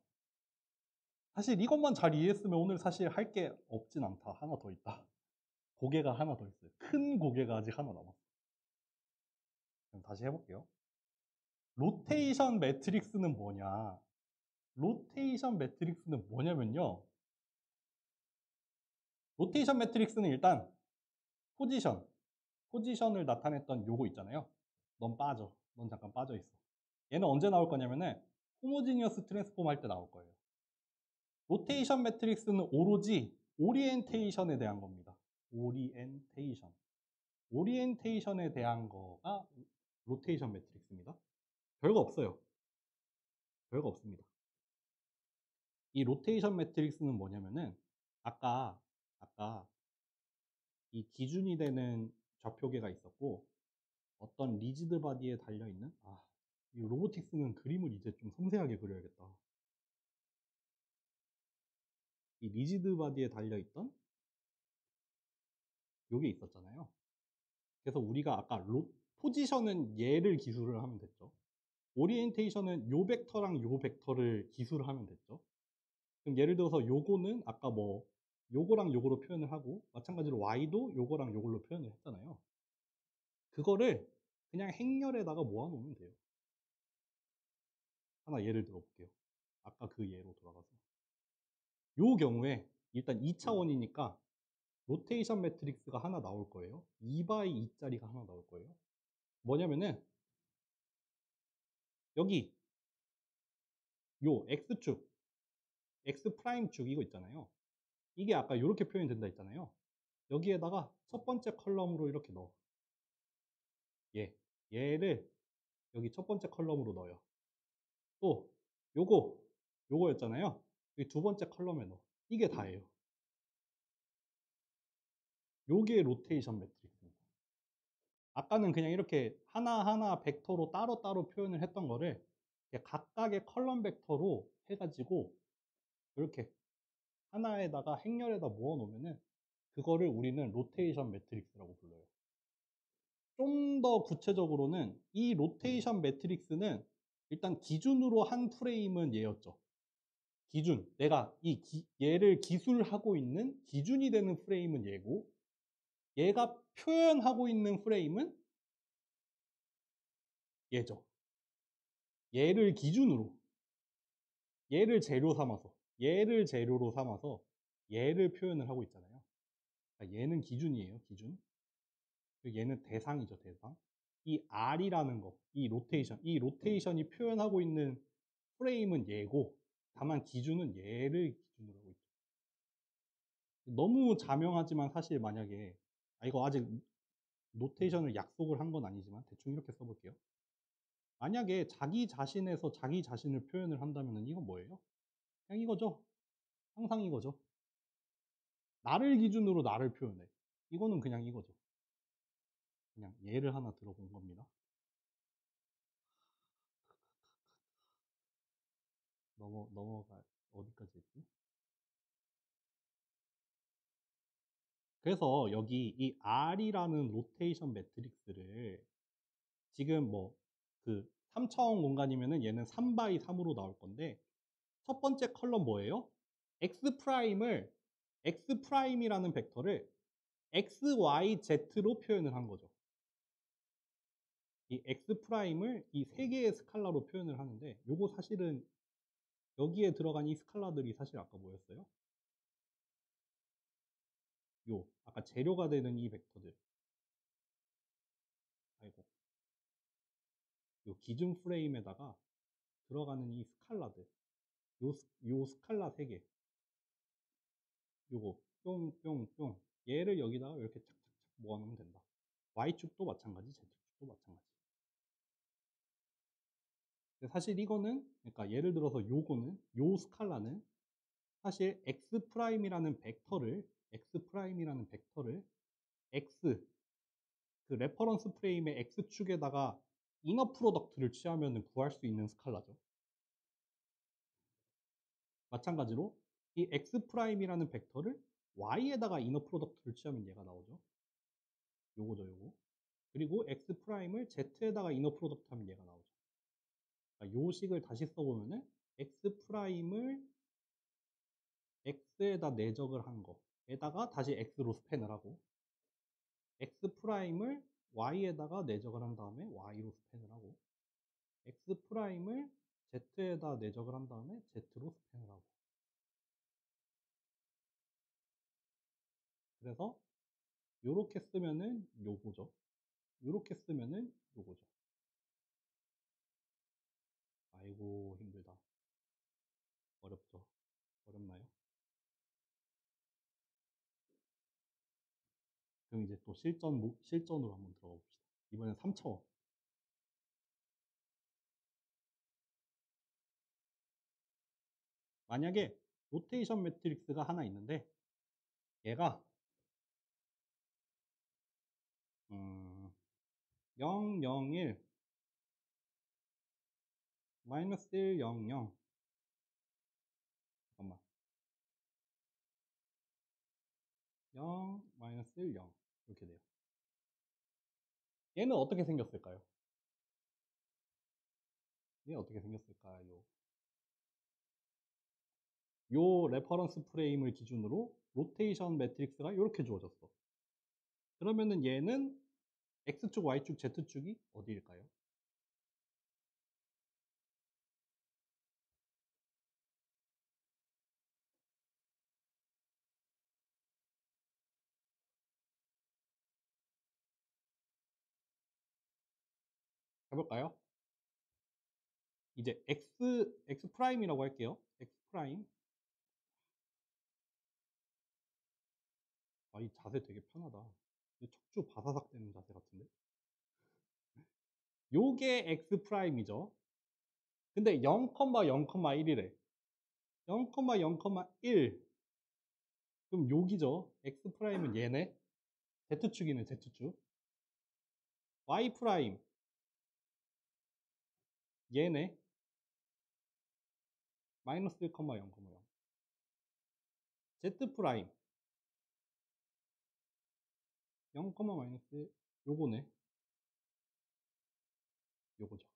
사실 이것만 잘 이해했으면 오늘 사실 할 게 없진 않다. 하나 더 있다. 고개가 하나 더 있어요. 큰 고개가 아직 하나 남았어. 그럼 다시 해볼게요. 로테이션 매트릭스는 뭐냐? 로테이션 매트릭스는 뭐냐면요. 로테이션 매트릭스는 일단 포지션을 나타냈던 요거 있잖아요. 넌 빠져. 넌 잠깐 빠져 있어. 얘는 언제 나올 거냐면은 호모지니어스 트랜스폼 할 때 나올 거예요. 로테이션 매트릭스는 오로지 오리엔테이션에 대한 겁니다. 오리엔테이션. 오리엔테이션에 대한 거가 로테이션 매트릭스입니다. 별거 없어요. 별거 없습니다. 이 로테이션 매트릭스는 뭐냐면은 아까 이 기준이 되는 좌표계가 있었고 어떤 리지드 바디에 달려있는 이 로보틱스는 그림을 이제 좀 섬세하게 그려야겠다. 이 리지드 바디에 달려있던 요게 있었잖아요. 그래서 우리가 아까 포지션은 얘를 기술을 하면 됐죠. 오리엔테이션은 요 벡터랑 요 벡터를 기술을 하면 됐죠. 그럼 예를 들어서 요거는 아까 뭐 요거랑 요거로 표현을 하고 마찬가지로 y도 요거랑 요걸로 표현을 했잖아요. 그거를 그냥 행렬에다가 모아놓으면 돼요. 하나 예를 들어 볼게요. 아까 그 예로 돌아가서 요 경우에 일단 2차원이니까 로테이션 매트릭스가 하나 나올 거예요. 2x 2짜리가 하나 나올 거예요. 뭐냐면은 여기 요 x축 x 프라임 축 이거 있잖아요. 이게 아까 이렇게 표현이 된다 했잖아요. 여기에다가 첫 번째 컬럼으로 이렇게 넣어. 얘를 여기 첫 번째 컬럼으로 넣어요. 또 요거였잖아요. 여기 두 번째 컬럼에 넣어. 이게 다예요. 요게 로테이션 매트릭스입니다. 아까는 그냥 이렇게 하나하나 벡터로 따로따로 표현을 했던 거를 각각의 컬럼 벡터로 해가지고 이렇게 하나에다가 행렬에다 모아 놓으면은 그거를 우리는 로테이션 매트릭스라고 불러요. 좀 더 구체적으로는 이 로테이션 매트릭스는 일단 기준으로 한 프레임은 얘였죠. 기준. 내가 얘를 기술하고 있는 기준이 되는 프레임은 얘고 얘가 표현하고 있는 프레임은 얘죠. 얘를 기준으로 얘를 재료 삼아서 얘를 재료로 삼아서 얘를 표현을 하고 있잖아요. 그러니까 얘는 기준이에요. 기준. 얘는 대상이죠. 대상. 이 R이라는 거, 이 로테이션이 표현하고 있는 프레임은 얘고 다만 기준은 얘를 기준으로 하고 있죠. 너무 자명하지만 사실 만약에 이거 아직 노테이션을 약속을 한 건 아니지만 대충 이렇게 써볼게요. 만약에 자기 자신에서 자기 자신을 표현을 한다면 이건 뭐예요? 그냥 이거죠. 항상 이거죠. 나를 기준으로 나를 표현해. 이거는 그냥 이거죠. 그냥 예를 하나 들어본 겁니다. 넘어가 어디까지 했지? 그래서 여기 이 R이라는 로테이션 매트릭스를 지금 뭐 그 3차원 공간이면은 얘는 3x 3으로 나올 건데 첫 번째 컬럼 뭐예요? x 프라임이라는 벡터를 x, y, z로 표현을 한 거죠. 이 x 프라임을 이 세 개의 스칼라로 표현을 하는데 요거 사실은 여기에 들어간 이 스칼라들이 사실 아까 뭐였어요? 아까 재료가 되는 이 벡터들. 아이고. 요 기준 프레임에다가 들어가는 이 스칼라들. 요 스칼라 3개. 요거 뿅뿅뿅 얘를 여기다가 이렇게 착착착 모아놓으면 된다. Y축도 마찬가지, Z축도 마찬가지. 사실 이거는 그러니까 예를 들어서 요 스칼라는 사실 X''이라는 벡터를 X 그 레퍼런스 프레임의 X축에다가 이너 프로덕트를 취하면 구할 수 있는 스칼라죠. 마찬가지로 이 X'이라는 벡터를 Y에다가 이너 프로덕트를 취하면 얘가 나오죠. 요거죠, 요거. 그리고 X'을 Z에다가 이너 프로덕트 하면 얘가 나오죠. 그러니까 요 식을 다시 써보면은 X'을 X에다 내적을 한 거에다가 다시 X로 스팬을 하고 X'을 Y에다가 내적을 한 다음에 Y로 스팬을 하고 X'을 Z에다 내적을 한 다음에 Z로 스팬을 하고 그래서 요렇게 쓰면은 요거죠. 요렇게 쓰면은 요거죠. 아이고, 힘들다. 어렵죠? 어렵나요? 그럼 이제 또 실전으로 한번 들어가 봅시다. 이번엔 3차원. 만약에 로테이션 매트릭스가 하나 있는데 얘가 0, 0, 1, 마이너스 1, 0, 0. 잠깐만. 0, 마이너스 1, 0. 이렇게 돼요. 얘는 어떻게 생겼을까요? 얘 어떻게 생겼을까요? 요 레퍼런스 프레임을 기준으로 로테이션 매트릭스가 이렇게 주어졌어. 그러면은 얘는 X축, Y축, Z축이 어디일까요? 해볼까요? 이제 X 프라임이라고 할게요. X 프라임. 아, 이 자세 되게 편하다. 척추 바사삭 되는 자세 같은데? 요게 X 프라임이죠. 근데 0,0,1이래. 0,0,1. 그럼 여기죠. X 프라임은 얘네. Z축이네, Z축. Y 프라임. 얘네. 마이너스 1,0,0,0. Z 프라임. 0, 마이너스 요거네. 요거죠.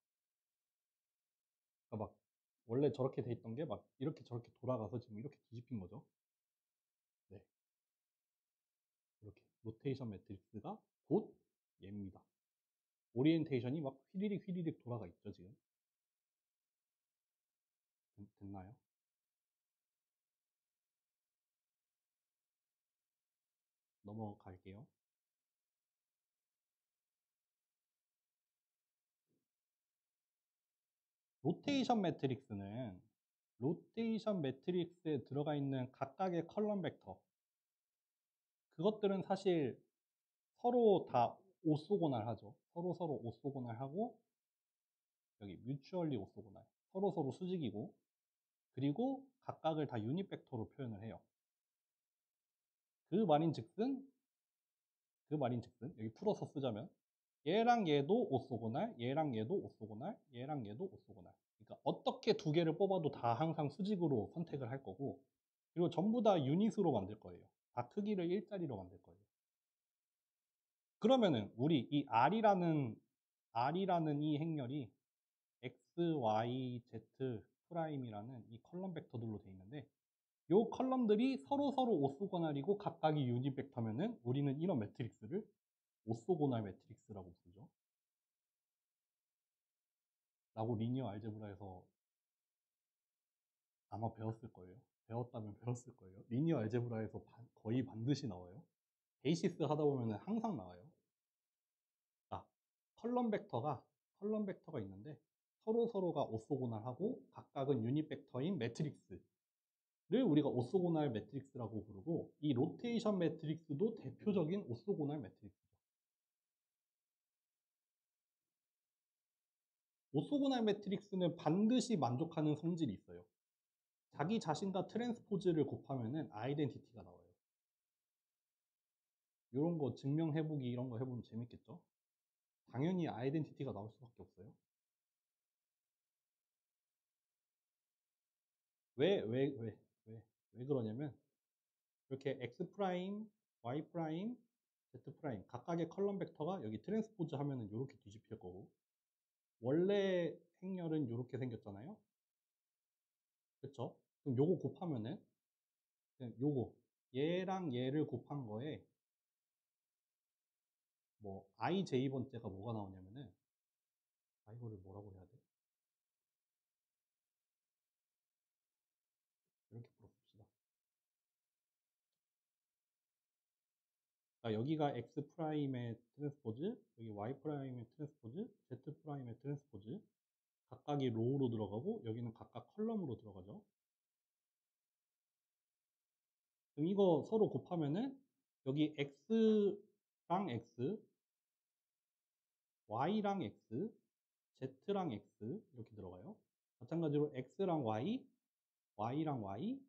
그러니까 막 원래 저렇게 돼 있던 게 막 이렇게 저렇게 돌아가서 지금 이렇게 뒤집힌 거죠. 네. 이렇게 로테이션 매트릭스가 곧 얘입니다. 오리엔테이션이 막 휘리릭 휘리릭 돌아가 있죠, 지금. 됐나요? 넘어갈게요. 로테이션 매트릭스는 로테이션 매트릭스에 들어가 있는 각각의 컬럼 벡터, 그것들은 사실 서로 다 오소고날 하죠. 서로 오소고날 하고, 여기 뮤추얼리 오소고날, 서로 수직이고, 그리고 각각을 다 유닛 벡터로 표현을 해요. 그 말인즉슨 여기 풀어서 쓰자면 얘랑 얘도 오소고날, 얘랑 얘도 오소고날, 얘랑 얘도 오소고날. 그러니까 어떻게 두 개를 뽑아도 다 항상 수직으로 선택을 할 거고, 그리고 전부 다 유닛으로 만들 거예요. 다 크기를 일자리로 만들 거예요. 그러면은 우리 이 R이라는 이 행렬이 X, Y, Z 프라임이라는 이 컬럼 벡터들로 되어 있는데, 이 컬럼들이 서로 오소고날이고 각각이 유닛 벡터면은 우리는 이런 매트릭스를 오소고날 매트릭스라고 부르죠. 라고 리니어 알제브라에서 아마 배웠을 거예요. 배웠다면 배웠을 거예요. 리니어 알제브라에서 거의 반드시 나와요. 베이시스 하다 보면 항상 나와요. 자, 컬럼 벡터가 있는데 서로가 오소고날하고 각각은 유닛 벡터인 매트릭스를 우리가 오소고날 매트릭스라고 부르고, 이 로테이션 매트릭스도 대표적인 오소고날 매트릭스죠. 오소고날 매트릭스는 반드시 만족하는 성질이 있어요. 자기 자신과 트랜스포즈를 곱하면은 아이덴티티가 나와요. 이런 거 증명해보기 이런 거 해보면 재밌겠죠? 당연히 아이덴티티가 나올 수밖에 없어요. 왜 그러냐면 이렇게 X 프라임, Y 프라임, Z 프라임 각각의 컬럼 벡터가 여기 트랜스포즈 하면은 이렇게 뒤집힐 거고, 원래 행렬은 이렇게 생겼잖아요. 그쵸? 그럼 요거 곱하면은 요거 얘랑 얘를 곱한 거에 뭐 ij번째가 뭐가 나오냐면은, 이거를 뭐라고 해야 돼? 이렇게 풀어봅시다. 자, 여기가 X 프라임의 트랜스포즈, 여기 Y 프라임의 트랜스포즈, Z 프라임의 트랜스포즈. 각각이 로우로 들어가고 여기는 각각 컬럼으로 들어가죠. 그럼 이거 서로 곱하면은 여기 x랑 x, y랑 x, z랑 x 이렇게 들어가요. 마찬가지로 x랑 y, y랑 y,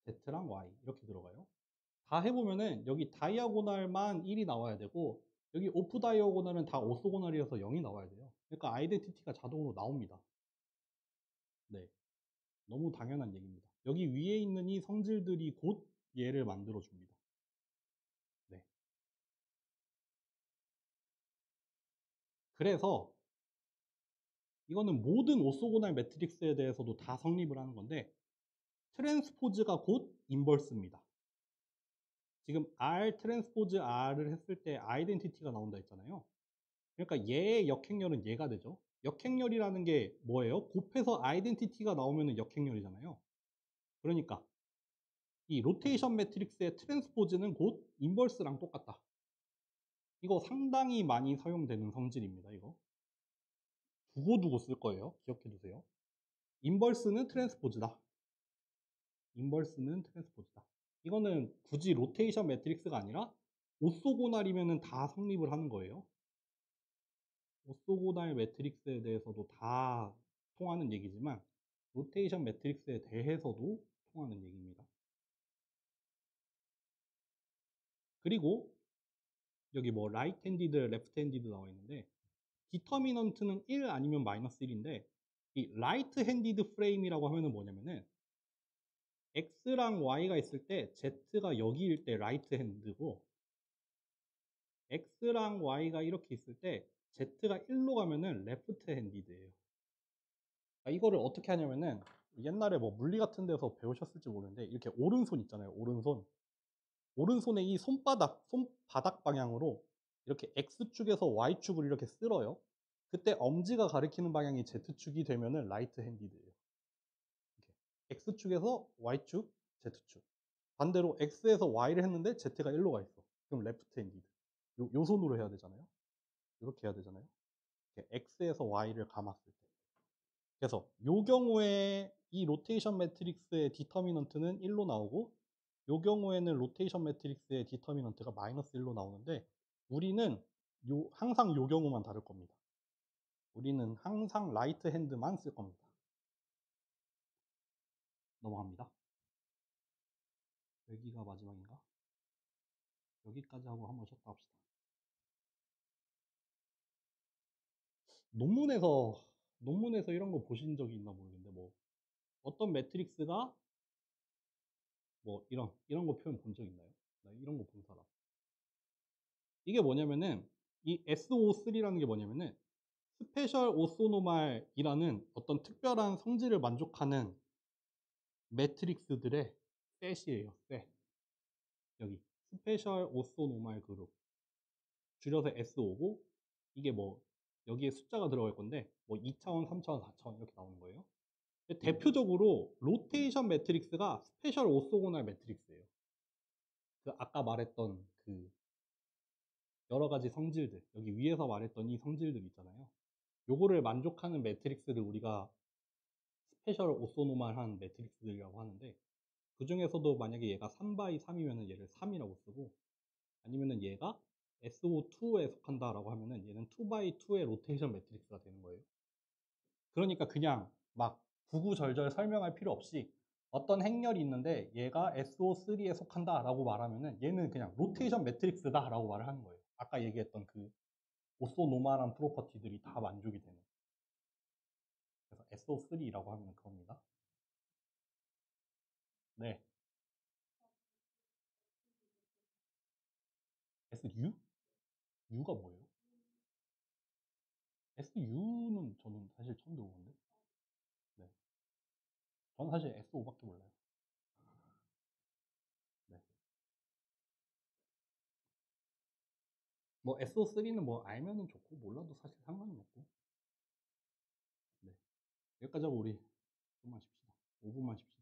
z랑 y 이렇게 들어가요. 다 해보면은 여기 다이아고널만 1이 나와야 되고 여기 오프 다이아고널은 다 오소고널이어서 0이 나와야 돼요. 그러니까 아이덴티티가 자동으로 나옵니다. 네, 너무 당연한 얘기입니다. 여기 위에 있는 이 성질들이 곧 얘를 만들어 줍니다. 네. 그래서 이거는 모든 오소고날 매트릭스에 대해서도 다 성립을 하는 건데 트랜스포즈가 곧 인버스입니다. 지금 R 트랜스포즈 R을 했을 때 아이덴티티가 나온다 했잖아요. 그러니까 얘의 역행렬은 얘가 되죠. 역행렬이라는 게 뭐예요? 곱해서 아이덴티티가 나오면 역행렬이잖아요. 그러니까 이 로테이션 매트릭스의 트랜스포즈는 곧 인버스랑 똑같다. 이거 상당히 많이 사용되는 성질입니다. 이거 두고두고 쓸 거예요. 기억해 두세요. 인버스는 트랜스포즈다. 인버스는 트랜스포즈다. 이거는 굳이 로테이션 매트릭스가 아니라 오소고날이면 다 성립을 하는 거예요. 오소고날 매트릭스에 대해서도 다 통하는 얘기지만 로테이션 매트릭스에 대해서도 통하는 얘기입니다. 그리고 여기 뭐 라이트 핸디드, 레프트 핸디드 나와 있는데 디터미넌트는 1 아니면 마이너스 1인데 이 라이트 핸디드 프레임이라고 하면은 뭐냐면은 X랑 Y가 있을 때 Z가 여기일 때 라이트 핸드고 X랑 Y가 이렇게 있을 때 Z가 1로 가면은 레프트 핸디드예요. 이거를 어떻게 하냐면은 옛날에 뭐 물리 같은 데서 배우셨을지 모르는데 이렇게 오른손 있잖아요. 오른손. 오른손에 이 손바닥 방향으로 이렇게 X축에서 Y축을 이렇게 쓸어요. 그때 엄지가 가리키는 방향이 Z축이 되면은 라이트 핸디드예요. 이렇게. X축에서 Y축, Z축. 반대로 X에서 Y를 했는데 Z가 1로 가 있어. 그럼 레프트 핸디드. 요 손으로 해야 되잖아요. 이렇게 해야 되잖아요. 이렇게 X에서 Y를 감았을 때. 그래서 요 경우에 이 로테이션 매트릭스의 디터미넌트는 1로 나오고 요 경우에는 로테이션 매트릭스의 디터미넌트가 마이너스 1로 나오는데 우리는 항상 요 경우만 다를 겁니다. 우리는 항상 라이트 핸드만 쓸 겁니다. 넘어갑니다. 여기가 마지막인가? 여기까지 하고 한번 쉬었다 합시다. 논문에서 이런 거 보신 적이 있나 모르겠는데 뭐 어떤 매트릭스가 뭐 이런 거 표현 본 적 있나요? 나 이런 거 본 사람. 이게 뭐냐면은 이 SO3라는 게 뭐냐면은 스페셜 오소노말이라는 어떤 특별한 성질을 만족하는 매트릭스들의 셋이에요. 셋. 여기 스페셜 오소노말 그룹 줄여서 SO고 이게 뭐 여기에 숫자가 들어갈 건데 뭐 2차원, 3차원, 4차원 이렇게 나오는 거예요. 대표적으로 로테이션 매트릭스가 스페셜 오소고날 매트릭스예요. 그 아까 말했던 그 여러 가지 성질들 여기 위에서 말했던 이 성질들 있잖아요. 요거를 만족하는 매트릭스를 우리가 스페셜 오소노말한 매트릭스들이라고 하는데 그 중에서도 만약에 얘가 3 x 3이면 얘를 3이라고 쓰고 아니면은 얘가 SO2에 속한다라고 하면은 얘는 2 x 2의 로테이션 매트릭스가 되는 거예요. 그러니까 그냥 막 구구절절 설명할 필요 없이 어떤 행렬이 있는데 얘가 SO3에 속한다라고 말하면은 얘는 그냥 로테이션 매트릭스다라고 말을 하는 거예요. 아까 얘기했던 그 오소노멀한 프로퍼티들이 다 만족이 되는. 그래서 SO3라고 하면 그겁니다. 네. SU? U가 뭐예요? SU는 저는 사실 처음 들어보는데. 네. 저는 사실 SO밖에 몰라요. 네. 뭐 SO3는 뭐 알면은 좋고 몰라도 사실 상관은 없고. 네. 여기까지 하고 우리 좀만 쉽시다. 5분만 쉽시다.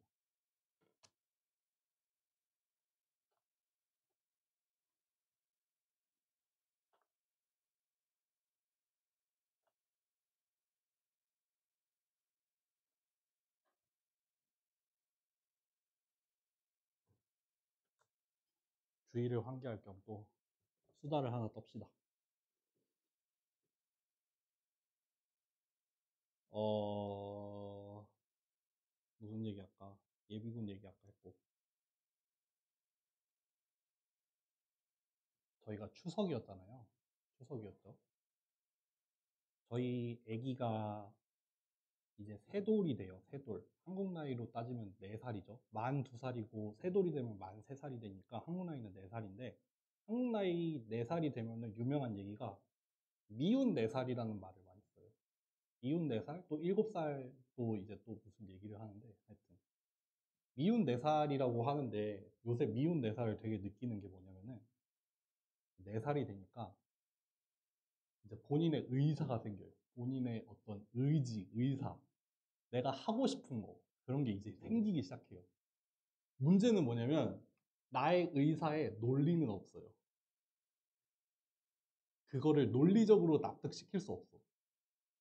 주의를 환기할 겸 또 수다를 하나 떱시다. 어, 무슨 얘기 할까? 예비군 얘기 아까 했고. 저희가 추석이었잖아요. 추석이었죠. 저희 아기가 이제 세돌이 돼요. 세돌. 한국 나이로 따지면 4살이죠. 만 2살이고 세돌이 되면 만 3살이 되니까 한국 나이는 4살인데 한국 나이 4살이 되면은 유명한 얘기가 미운 4살이라는 말을 많이 써요. 미운 4살? 또 7살도 이제 또 무슨 얘기를 하는데 하여튼 미운 4살이라고 하는데 요새 미운 4살을 되게 느끼는 게 뭐냐면은 4살이 되니까 이제 본인의 의사가 생겨요. 본인의 어떤 의지, 의사. 내가 하고 싶은 거. 그런 게 이제 생기기 시작해요. 문제는 뭐냐면 나의 의사에 논리는 없어요. 그거를 논리적으로 납득시킬 수 없어.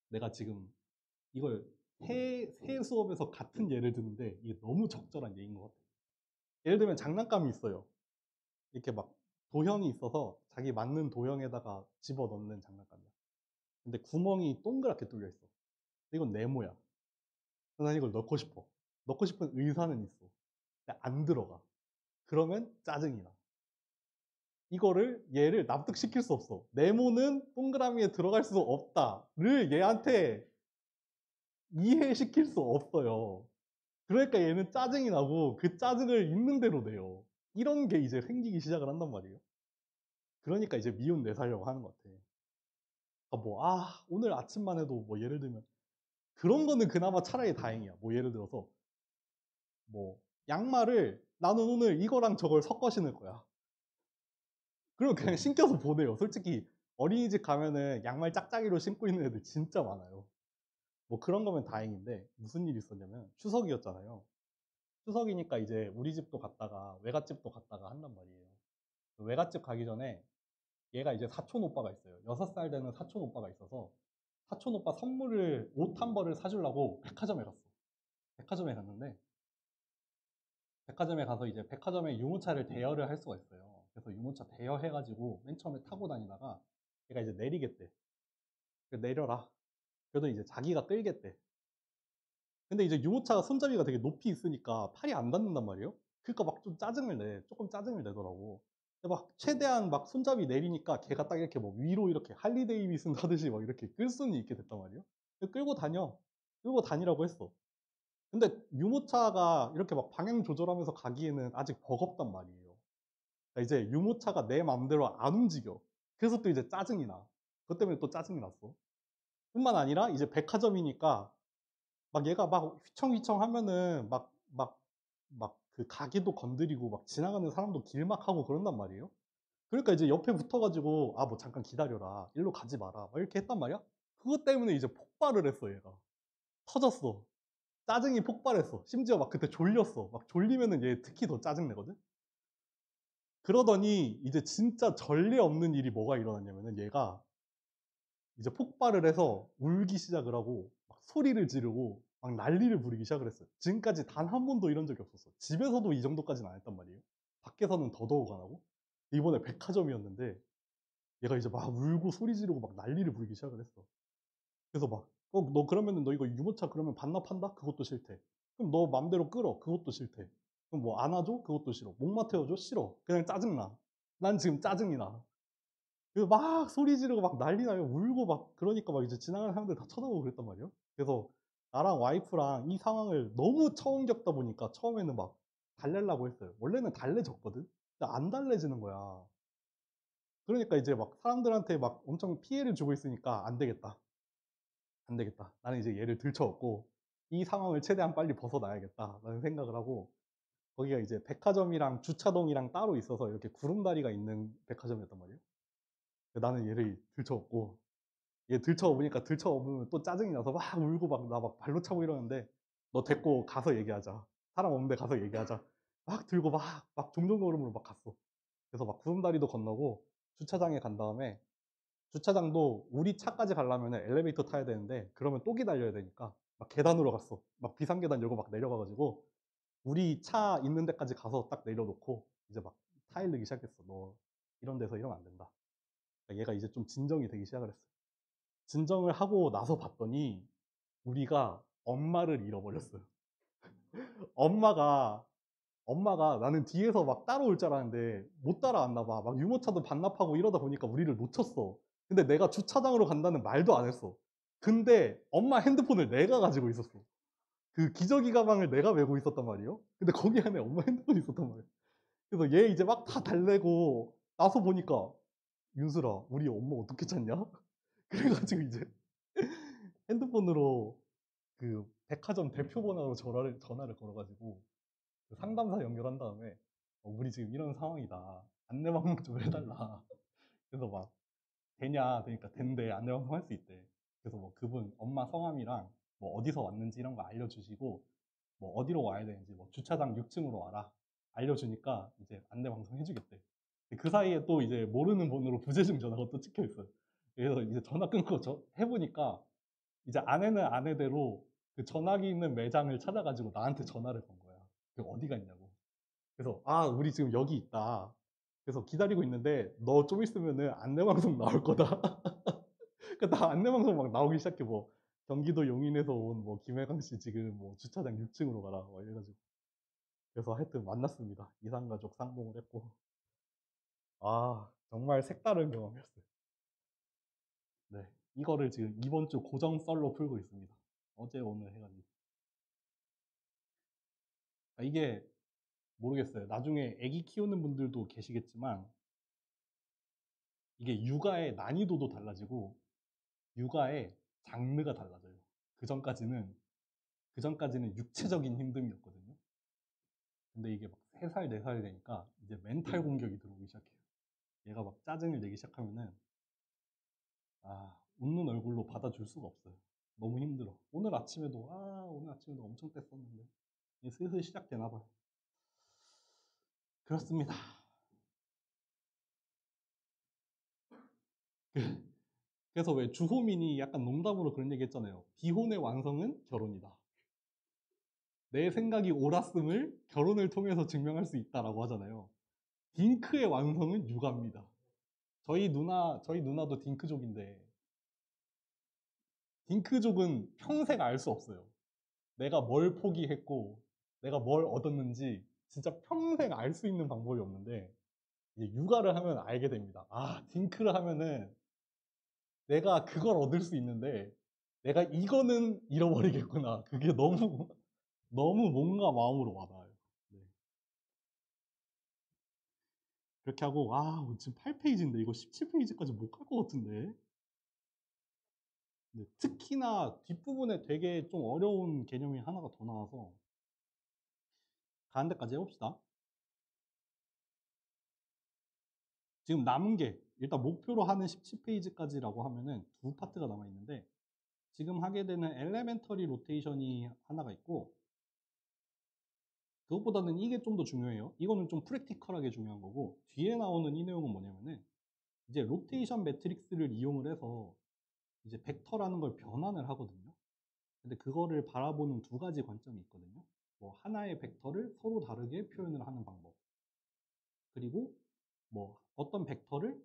내가 지금 이걸 새 수업에서 같은 예를 드는데 이게 너무 적절한 예인 것 같아요. 예를 들면 장난감이 있어요. 이렇게 막 도형이 있어서 자기 맞는 도형에다가 집어넣는 장난감이야. 근데 구멍이 동그랗게 뚫려 있어. 이건 네모야. 난 이걸 넣고 싶어. 넣고 싶은 의사는 있어. 근데 안 들어가. 그러면 짜증이 나. 이거를 얘를 납득시킬 수 없어. 네모는 동그라미에 들어갈 수 없다를 얘한테 이해시킬 수 없어요. 그러니까 얘는 짜증이 나고 그 짜증을 있는 대로 내요. 이런 게 이제 생기기 시작을 한단 말이에요. 그러니까 이제 미운 내살려고 하는 것 같아. 오늘 아침만 해도 뭐 예를 들면 그런 거는 그나마 차라리 다행이야. 뭐 예를 들어서 뭐 양말을 나는 오늘 이거랑 저걸 섞어 신을 거야. 그럼 그냥 신겨서 보내요. 솔직히 어린이집 가면은 양말 짝짝이로 신고 있는 애들 진짜 많아요. 뭐 그런 거면 다행인데 무슨 일이 있었냐면 추석이었잖아요. 추석이니까 이제 우리 집도 갔다가 외갓집도 갔다가 한단 말이에요. 그 외갓집 가기 전에 얘가 이제 사촌 오빠가 있어요. 6살 되는 사촌 오빠가 있어서 사촌 오빠 선물을 옷 한 벌을 사주려고 백화점에 갔어. 백화점에 갔는데 백화점에 가서 이제 백화점에 유모차를 대여를 할 수가 있어요. 그래서 유모차 대여해가지고 맨 처음에 타고 다니다가 얘가 이제 내리겠대. 내려라. 그래도 이제 자기가 끌겠대. 근데 이제 유모차가 손잡이가 되게 높이 있으니까 팔이 안 닿는단 말이에요. 그러니까 막 좀 짜증을 내. 조금 짜증을 내더라고. 근데 막 최대한 막 손잡이 내리니까 걔가 딱 이렇게 뭐 위로 이렇게 할리 데이비슨 하듯이 막 이렇게 끌 수는 있게 됐단 말이에요. 끌고 다녀. 끌고 다니라고 했어. 근데 유모차가 이렇게 막 방향 조절하면서 가기에는 아직 버겁단 말이에요. 그러니까 이제 유모차가 내 마음대로 안 움직여. 그래서 또 이제 짜증이 나. 그것 때문에 또 짜증이 났어. 뿐만 아니라 이제 백화점이니까 막 얘가 막 휘청휘청 하면은 막 그 가게도 건드리고 막 지나가는 사람도 길막하고 그런단 말이에요. 그러니까 이제 옆에 붙어가지고 뭐 잠깐 기다려라. 일로 가지 마라. 막 이렇게 했단 말이야. 그것 때문에 이제 폭발을 했어, 얘가. 터졌어. 짜증이 폭발했어. 심지어 막 그때 졸렸어. 막 졸리면은 얘 특히 더 짜증내거든? 그러더니 이제 진짜 전례 없는 일이 뭐가 일어났냐면은 얘가 이제 폭발을 해서 울기 시작을 하고 막 소리를 지르고 막 난리를 부리기 시작을 했어요. 지금까지 단 한 번도 이런 적이 없었어. 집에서도 이 정도까지는 안 했단 말이에요. 밖에서는 더더욱 안 하고. 이번에 백화점이었는데 얘가 이제 막 울고 소리 지르고 막 난리를 부리기 시작을 했어. 그래서 막 너 그러면은 너 이거 유모차 그러면 반납한다? 그것도 싫대. 그럼 너 맘대로 끌어. 그것도 싫대. 그럼 뭐 안아줘? 그것도 싫어. 목마 태워줘? 싫어. 그냥 짜증나. 난 지금 짜증이 나. 그래서 막 소리 지르고 막 난리 나요. 울고 막 그러니까 막 이제 지나가는 사람들 다 쳐다보고 그랬단 말이에요. 그래서 나랑 와이프랑 이 상황을 너무 처음 겪다 보니까 처음에는 막 달래려고 했어요. 원래는 달래졌거든. 근데 안 달래지는 거야. 그러니까 이제 막 사람들한테 막 엄청 피해를 주고 있으니까 안 되겠다. 안 되겠다. 나는 이제 얘를 들쳐업고 이 상황을 최대한 빨리 벗어나야겠다라는 생각을 하고 거기가 이제 백화점이랑 주차동이랑 따로 있어서 이렇게 구름다리가 있는 백화점이었단 말이에요. 나는 얘를 들쳐업고 얘 들쳐업으니까 들쳐업으면 또 짜증이 나서 막 울고 막 나 막 발로 차고 이러는데 너 데리고 가서 얘기하자. 사람 없는데 가서 얘기하자. 막 들고 막 종종걸음으로 막 갔어. 그래서 막 구름다리도 건너고 주차장에 간 다음에 주차장도 우리 차까지 가려면 엘리베이터 타야 되는데 그러면 또 기다려야 되니까 막 계단으로 갔어. 막 비상계단 열고 막 내려가가지고 우리 차 있는 데까지 가서 딱 내려놓고 이제 막 타일 넣기 시작했어. 너 이런 데서 이러면 안 된다. 그러니까 얘가 이제 좀 진정이 되기 시작을 했어. 진정을 하고 나서 봤더니 우리가 엄마를 잃어버렸어요. 엄마가 나는 뒤에서 막 따라올 줄 알았는데 못 따라왔나 봐. 막 유모차도 반납하고 이러다 보니까 우리를 놓쳤어. 근데 내가 주차장으로 간다는 말도 안 했어. 근데 엄마 핸드폰을 내가 가지고 있었어. 그 기저귀 가방을 내가 메고 있었단 말이에요. 근데 거기 안에 엄마 핸드폰이 있었단 말이에요. 그래서 얘 이제 막 다 달래고 나서 보니까 윤슬아, 우리 엄마 어떻게 찾냐? 그래가지고 이제 핸드폰으로 그 백화점 대표 번호로 전화를 걸어가지고 그 상담사 연결한 다음에 우리 지금 이런 상황이다. 안내방송 좀 해달라. 그래서 막 되냐? 그러니까 된대. 안내방송 할 수 있대. 그래서 뭐 그분 엄마 성함이랑 뭐 어디서 왔는지 이런 거 알려주시고 뭐 어디로 와야 되는지 뭐 주차장 6층으로 와라. 알려주니까 이제 안내방송 해주겠대. 그 사이에 또 이제 모르는 번호로 부재중 전화가 또 찍혀 있어요. 그래서 이제 전화 끊고 해보니까 이제 아내는 아내대로 그 전화기 있는 매장을 찾아가지고 나한테 전화를 건 거야. 그 어디 갔냐고. 그래서 아 우리 지금 여기 있다. 그래서 기다리고 있는데 너 좀 있으면은 안내방송 나올 거다. 그러니까 나 안내방송 막 나오기 시작해. 뭐 경기도 용인에서 온 뭐 김혜강 씨 지금 뭐 주차장 6층으로 가라 막 이래가지고 그래서 하여튼 만났습니다. 이산가족 상봉을 했고 아 정말 색다른 경험이었어요. 네 이거를 지금 이번 주 고정 썰로 풀고 있습니다. 어제 오늘 해가지고 이게 모르겠어요. 나중에 아기 키우는 분들도 계시겠지만 이게 육아의 난이도도 달라지고 육아의 장르가 달라져요. 그 전까지는 육체적인 힘듦이었거든요. 근데 이게 막 3살, 4살 되니까 이제 멘탈 공격이 들어오기 시작해요. 얘가 막 짜증을 내기 시작하면은 웃는 얼굴로 받아줄 수가 없어요. 너무 힘들어. 오늘 아침에도 엄청 뗐었는데 이제 슬슬 시작되나 봐요. 그렇습니다. 그래서 왜 주호민이 약간 농담으로 그런 얘기 했잖아요. 비혼의 완성은 결혼이다. 내 생각이 옳았음을 결혼을 통해서 증명할 수 있다라고 하잖아요. 딩크의 완성은 육아입니다. 저희 누나도 딩크족인데, 딩크족은 평생 알 수 없어요. 내가 뭘 포기했고, 내가 뭘 얻었는지, 진짜 평생 알 수 있는 방법이 없는데, 이제 육아를 하면 알게 됩니다. 딩크를 하면은 내가 그걸 얻을 수 있는데, 내가 이거는 잃어버리겠구나. 그게 너무, 너무 뭔가 마음으로 와닿아요. 네. 그렇게 하고, 지금 8페이지인데, 이거 17페이지까지 못 갈 것 같은데. 네, 특히나 뒷부분에 되게 좀 어려운 개념이 하나가 더 나와서 가는 데까지 해봅시다. 지금 남은 게 일단 목표로 하는 17페이지까지라고 하면은 두 파트가 남아 있는데 지금 하게 되는 엘레멘터리 로테이션이 하나가 있고 그것보다는 이게 좀 더 중요해요. 이거는 좀 프랙티컬하게 중요한 거고 뒤에 나오는 이 내용은 뭐냐면은 이제 로테이션 매트릭스를 이용을 해서 이제 벡터라는 걸 변환을 하거든요. 근데 그거를 바라보는 두 가지 관점이 있거든요. 뭐 하나의 벡터를 서로 다르게 표현을 하는 방법. 그리고 뭐 어떤 벡터를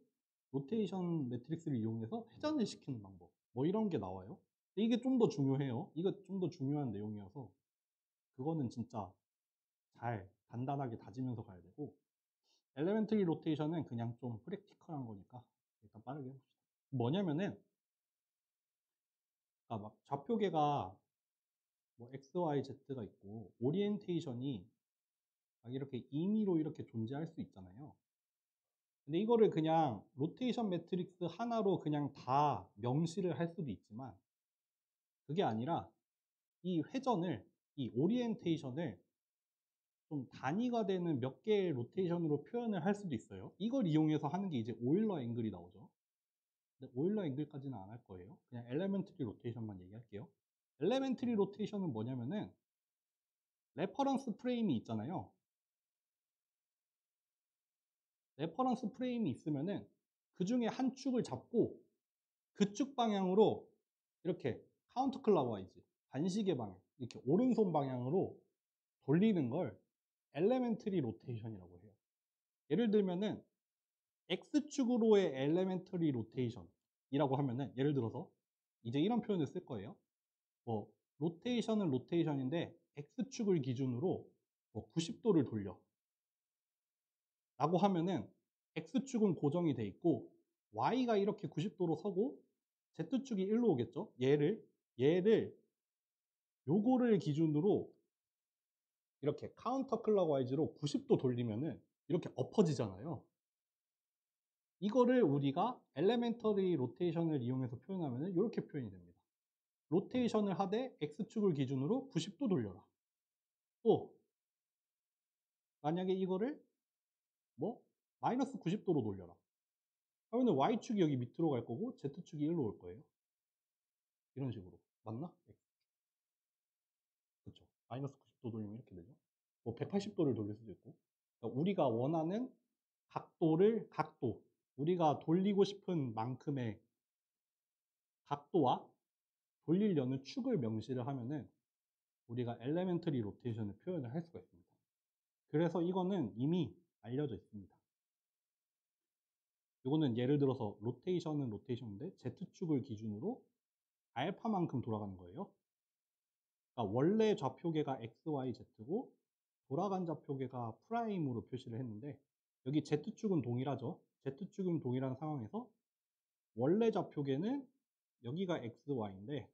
로테이션 매트릭스를 이용해서 회전을 시키는 방법. 뭐 이런 게 나와요. 이게 좀 더 중요해요. 이거 좀 더 중요한 내용이어서 그거는 진짜 잘 단단하게 다지면서 가야 되고 엘레멘터리 로테이션은 그냥 좀 프랙티컬한 거니까 일단 빠르게 해봅시다. 뭐냐면은 막 좌표계가 뭐 X, Y, Z가 있고 오리엔테이션이 막 이렇게 임의로 이렇게 존재할 수 있잖아요. 근데 이거를 그냥 로테이션 매트릭스 하나로 그냥 다 명시를 할 수도 있지만 그게 아니라 이 회전을 이 오리엔테이션을 좀 단위가 되는 몇 개의 로테이션으로 표현을 할 수도 있어요. 이걸 이용해서 하는 게 이제 오일러 앵글이 나오죠. 근데 오일러 앵글까지는 안 할 거예요. 그냥 엘레멘트리 로테이션만 얘기할게요. 엘레멘트리 로테이션은 뭐냐면은 레퍼런스 프레임이 있잖아요. 레퍼런스 프레임이 있으면은 그 중에 한 축을 잡고 그축 방향으로 이렇게 카운터 클락와이즈 반시계 방향 이렇게 오른손 방향으로 돌리는 걸 엘레멘트리 로테이션이라고 해요. 예를 들면은 X축으로의 엘레멘터리 로테이션이라고 하면은 예를 들어서 이제 이런 표현을 쓸 거예요. 뭐 로테이션은 로테이션인데 X축을 기준으로 뭐 90도를 돌려 라고 하면은 X축은 고정이 돼 있고 Y가 이렇게 90도로 서고 Z축이 일로 오겠죠. 얘를 요거를 기준으로 이렇게 카운터 클럭와이즈로 90도 돌리면은 이렇게 엎어지잖아요. 이거를 우리가 엘레멘터리 로테이션을 이용해서 표현하면은 이렇게 표현이 됩니다. 로테이션을 하되 X축을 기준으로 90도 돌려라. 또 만약에 이거를 뭐 마이너스 90도로 돌려라. 그러면 Y축이 여기 밑으로 갈 거고 Z축이 일로 올 거예요. 이런 식으로. 맞나? 그렇죠. 마이너스 90도 돌리면 이렇게 되죠. 뭐 180도를 돌릴 수도 있고. 그러니까 우리가 원하는 각도, 우리가 돌리고 싶은 만큼의 각도와 돌리려는 축을 명시를 하면은 우리가 엘레멘터리 로테이션을 표현을 할 수가 있습니다. 그래서 이거는 이미 알려져 있습니다. 이거는 예를 들어서 로테이션은 로테이션인데 Z축을 기준으로 알파만큼 돌아가는 거예요. 그러니까 원래 좌표계가 X, Y, Z고 돌아간 좌표계가 프라임으로 표시를 했는데 여기 Z축은 동일하죠. Z축은 동일한 상황에서 원래 좌표계는 여기가 X, Y인데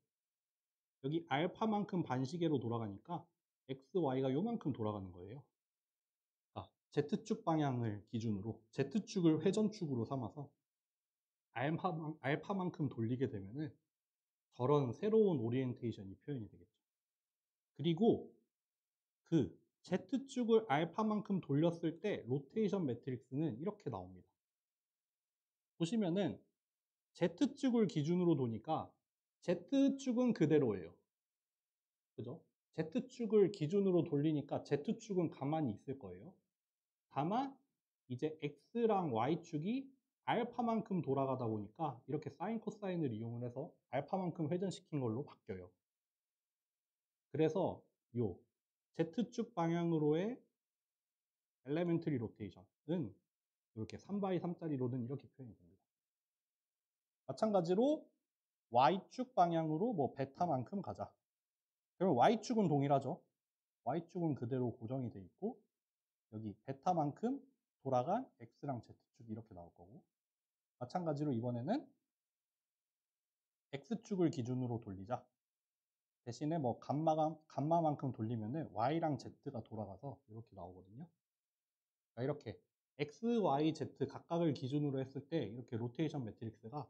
여기 알파만큼 반시계로 돌아가니까 X, Y가 요만큼 돌아가는 거예요. Z축 방향을 기준으로 Z축을 회전축으로 삼아서 알파만큼 돌리게 되면은 저런 새로운 오리엔테이션이 표현이 되겠죠. 그리고 그 Z축을 알파만큼 돌렸을 때 로테이션 매트릭스는 이렇게 나옵니다. 보시면은 Z축을 기준으로 도니까 Z축은 그대로예요. 그죠? Z축을 기준으로 돌리니까 Z축은 가만히 있을 거예요. 다만 이제 X랑 Y축이 알파만큼 돌아가다 보니까 이렇게 사인 코사인을 이용을 해서 알파만큼 회전시킨 걸로 바뀌어요. 그래서 요 Z축 방향으로의 엘레멘터리 로테이션은 이렇게 3x3짜리로는 이렇게 표현이 됩니다. 마찬가지로 Y축 방향으로 뭐 베타만큼 가자. 그러면 Y축은 동일하죠. Y축은 그대로 고정이 돼 있고 여기 베타만큼 돌아간 X랑 Z축이 이렇게 나올 거고 마찬가지로 이번에는 X축을 기준으로 돌리자. 대신에 뭐 감마만큼 돌리면은 Y랑 Z가 돌아가서 이렇게 나오거든요. 그러니까 이렇게 X, Y, Z 각각을 기준으로 했을 때 이렇게 로테이션 매트릭스가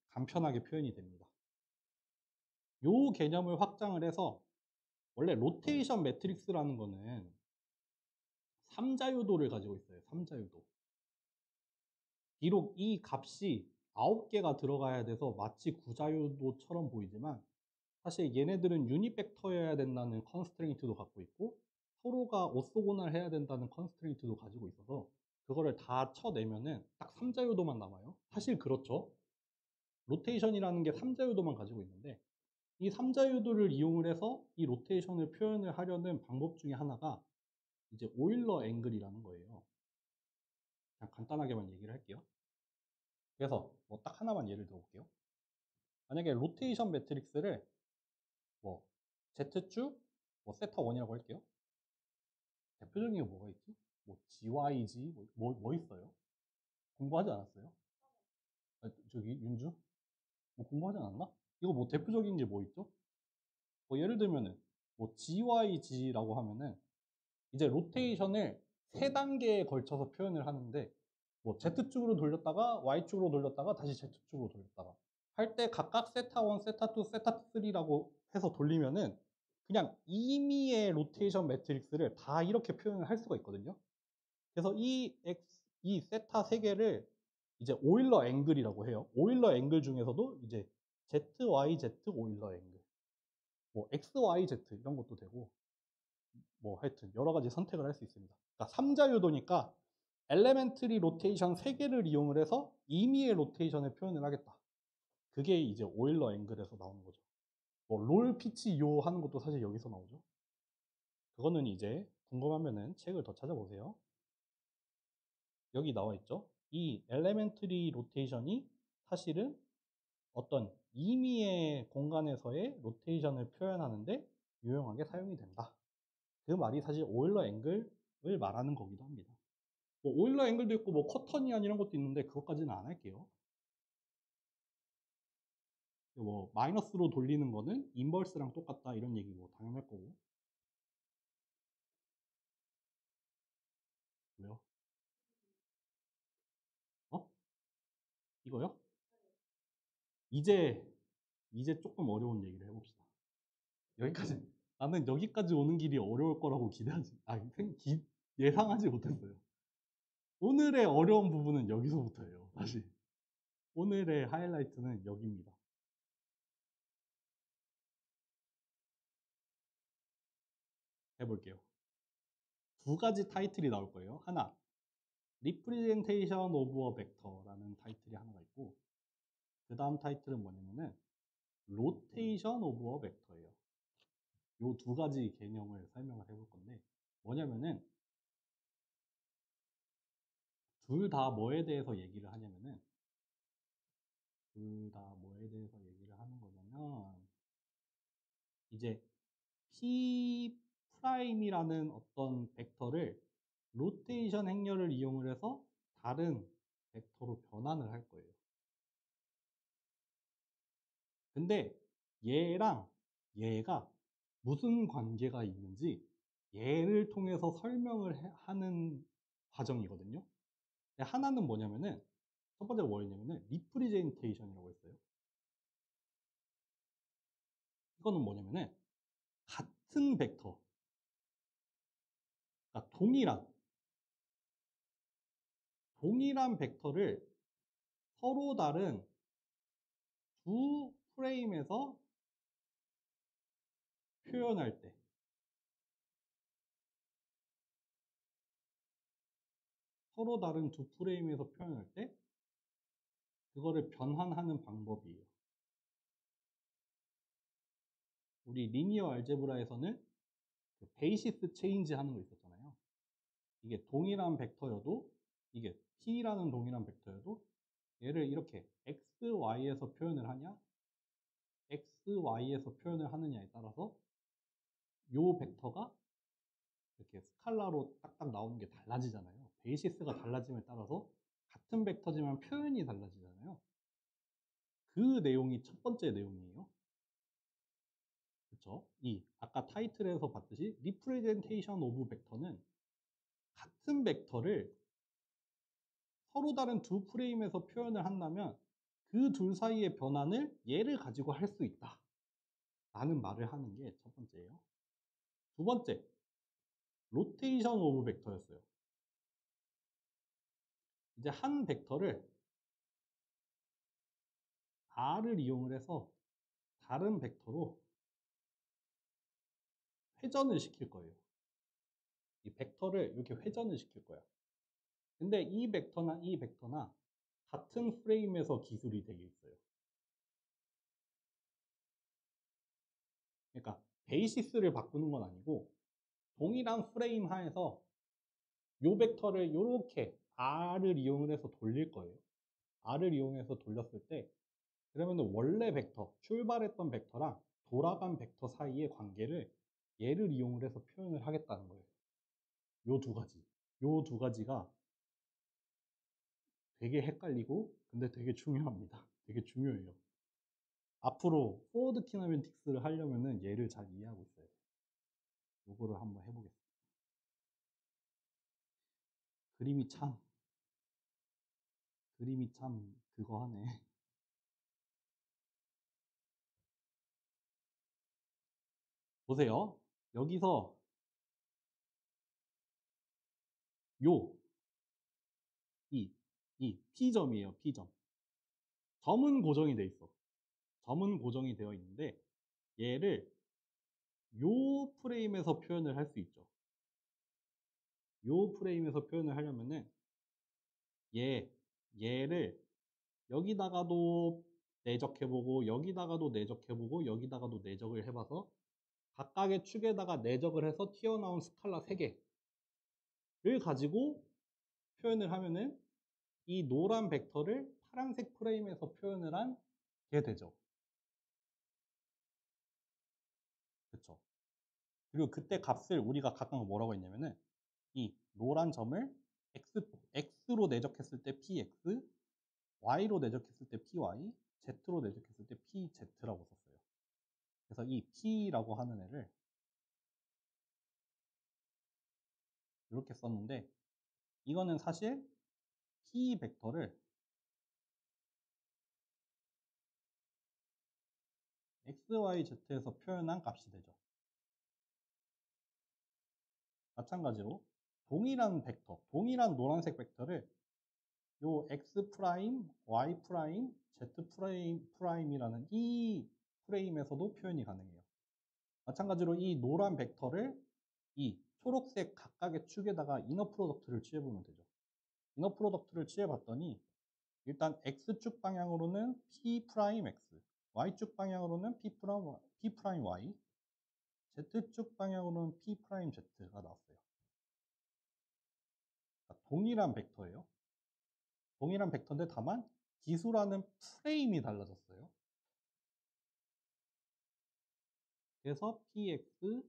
간편하게 표현이 됩니다. 요 개념을 확장을 해서 원래 로테이션 매트릭스라는 거는 3자유도를 가지고 있어요. 3자유도. 비록 이 값이 9개가 들어가야 돼서 마치 9자유도처럼 보이지만 사실 얘네들은 유니팩터여야 된다는 컨스트레인트도 갖고 있고 서로가 오소고날 해야 된다는 컨스트레인트도 가지고 있어서 그거를 다 쳐내면은 딱 3자유도만 남아요. 사실 그렇죠. 로테이션이라는 게 3자유도만 가지고 있는데 이 3자유도를 이용을 해서 이 로테이션을 표현을 하려는 방법 중에 하나가 이제 오일러 앵글이라는 거예요. 그냥 간단하게만 얘기를 할게요. 그래서 뭐 딱 하나만 예를 들어 볼게요. 만약에 로테이션 매트릭스를 뭐 Z축, 뭐 세타 1이라고 할게요. 대표적인 게 뭐가 있지? 뭐 GYG 뭐 있어요? 공부하지 않았어요? 아, 저기 윤주? 뭐 공부하지 않았나? 이거 뭐 대표적인 게 뭐 있죠? 뭐 예를 들면은 뭐 GYG라고 하면은 이제 로테이션을 세 단계에 걸쳐서 표현을 하는데 뭐 Z축으로 돌렸다가 Y축으로 돌렸다가 다시 Z축으로 돌렸다가 할 때 각각 세타 1, 세타 2, 세타 3라고 해서 돌리면은 그냥 임의의 로테이션 매트릭스를 다 이렇게 표현을 할 수가 있거든요. 그래서 이 세타 세 개를 이제 오일러 앵글이라고 해요. 오일러 앵글 중에서도 이제 Z, Y, Z 오일러 앵글, 뭐 X, Y, Z 이런 것도 되고 뭐 하여튼 여러 가지 선택을 할 수 있습니다. 그러니까 3자유도니까 엘레멘트리 로테이션 3개를 이용을 해서 임의의 로테이션을 표현을 하겠다. 그게 이제 오일러 앵글에서 나오는 거죠. 뭐 롤 피치 요 하는 것도 사실 여기서 나오죠. 그거는 이제 궁금하면은 책을 더 찾아보세요. 여기 나와 있죠. 이 elementary rotation이 사실은 어떤 임의의 공간에서의 로테이션을 표현하는데 유용하게 사용이 된다. 그 말이 사실 오일러 앵글을 말하는 거기도 합니다. 뭐 오일러 앵글도 있고 뭐 커터니안 이런 것도 있는데 그것까지는 안 할게요. 뭐 마이너스로 돌리는 거는 인버스랑 똑같다 이런 얘기고 당연할 거고. 왜요? 어? 이거요? 이제 조금 어려운 얘기를 해봅시다. 여기까지 나는 여기까지 오는 길이 어려울 거라고 예상하지 못했어요. 오늘의 어려운 부분은 여기서부터예요. 사실 오늘의 하이라이트는 여기입니다. 해볼게요. 두 가지 타이틀이 나올 거예요. 하나, Representation of a Vector라는 타이틀이 하나가 있고, 그 다음 타이틀은 뭐냐면은 Rotation of a Vector예요. 이 두 가지 개념을 설명을 해볼 건데, 뭐냐면은 둘 다 뭐에 대해서 얘기를 하냐면은 둘 다 뭐에 대해서 얘기를 하는 거냐면 이제 P 프라임이라는 어떤 벡터를 로테이션 행렬을 이용을 해서 다른 벡터로 변환을 할 거예요. 근데 얘랑 얘가 무슨 관계가 있는지 얘를 통해서 설명을 하는 과정이거든요. 하나는 뭐냐면은 첫 번째가 뭐였냐면은 리프리젠테이션이라고 했어요. 이거는 뭐냐면은 같은 벡터, 그러니까 동일한 벡터를 서로 다른 두 프레임에서 표현할 때 서로 다른 두 프레임에서 표현할 때 그거를 변환하는 방법이에요. 우리 리니어 알제브라에서는 그 베이시스 체인지 하는 거 있었잖아요. 이게 동일한 벡터여도 이게 P라는 동일한 벡터여도 얘를 이렇게 X, Y에서 표현을 하냐 X, Y에서 표현을 하느냐에 따라서 요 벡터가 이렇게 스칼라로 딱딱 나오는 게 달라지잖아요. 베이시스가 달라짐에 따라서 같은 벡터지만 표현이 달라지잖아요. 그 내용이 첫 번째 내용이에요. 그렇죠? 이 아까 타이틀에서 봤듯이 리프레젠테이션 오브 벡터는 같은 벡터를 서로 다른 두 프레임에서 표현을 한다면 그 둘 사이의 변환을 얘를 가지고 할 수 있다 라는 말을 하는 게 첫 번째예요. 두 번째, 로테이션 오브 벡터였어요. 이제 한 벡터를 R을 이용을 해서 다른 벡터로 회전을 시킬 거예요. 이 벡터를 이렇게 회전을 시킬 거야. 근데 이 벡터나 같은 프레임에서 기술이 되어 있어요. 그러니까 베이시스를 바꾸는 건 아니고 동일한 프레임 하에서 요 벡터를 이렇게 R을 이용을 해서 돌릴 거예요. R을 이용해서 돌렸을 때 그러면 원래 벡터, 출발했던 벡터랑 돌아간 벡터 사이의 관계를 얘를 이용을 해서 표현을 하겠다는 거예요. 요 두 가지. 요 두 가지가 되게 헷갈리고 근데 되게 중요합니다. 되게 중요해요. 앞으로 포워드 키네매틱스를 하려면은 얘를 잘 이해하고 있어야 돼요. 요거를 한번 해보겠습니다. 그림이 참 그거 하네. 보세요. 여기서 요, 이 P점이에요. P점. 점은 고정이 돼 있어. 점은 고정이 되어 있는데 얘를 요 프레임에서 표현을 할 수 있죠. 요 프레임에서 표현을 하려면은 얘를 여기다가도 내적해보고 여기다가도 내적해보고 여기다가도 내적을 해봐서 각각의 축에다가 내적을 해서 튀어나온 스칼라 3개를 가지고 표현을 하면은 이 노란 벡터를 파란색 프레임에서 표현을 한 게 되죠. 그쵸? 그리고 그때 값을 우리가 각각 뭐라고 했냐면은 이 노란 점을 x로 내적했을 때 px, y로 내적했을 때 py, z로 내적했을 때 pz라고 썼어요. 그래서 이 p라고 하는 애를 이렇게 썼는데 이거는 사실 p 벡터를 x, y, z에서 표현한 값이 되죠. 마찬가지로 동일한 벡터, 동일한 노란색 벡터를 요 x 프라임, y 프라임, z 프라임이라는 이 프레임에서도 표현이 가능해요. 마찬가지로 이 노란 벡터를 이 초록색 각각의 축에다가 이너 프로덕트를 취해보면 되죠. 이너 프로덕트를 취해봤더니 일단 x축 방향으로는 p 프라임 x, y축 방향으로는 p 프라임 y, z축 방향으로는 p 프라임 z가 나왔어요. 동일한 벡터예요. 동일한 벡터인데 다만 기술하는 프레임이 달라졌어요. 그래서 px,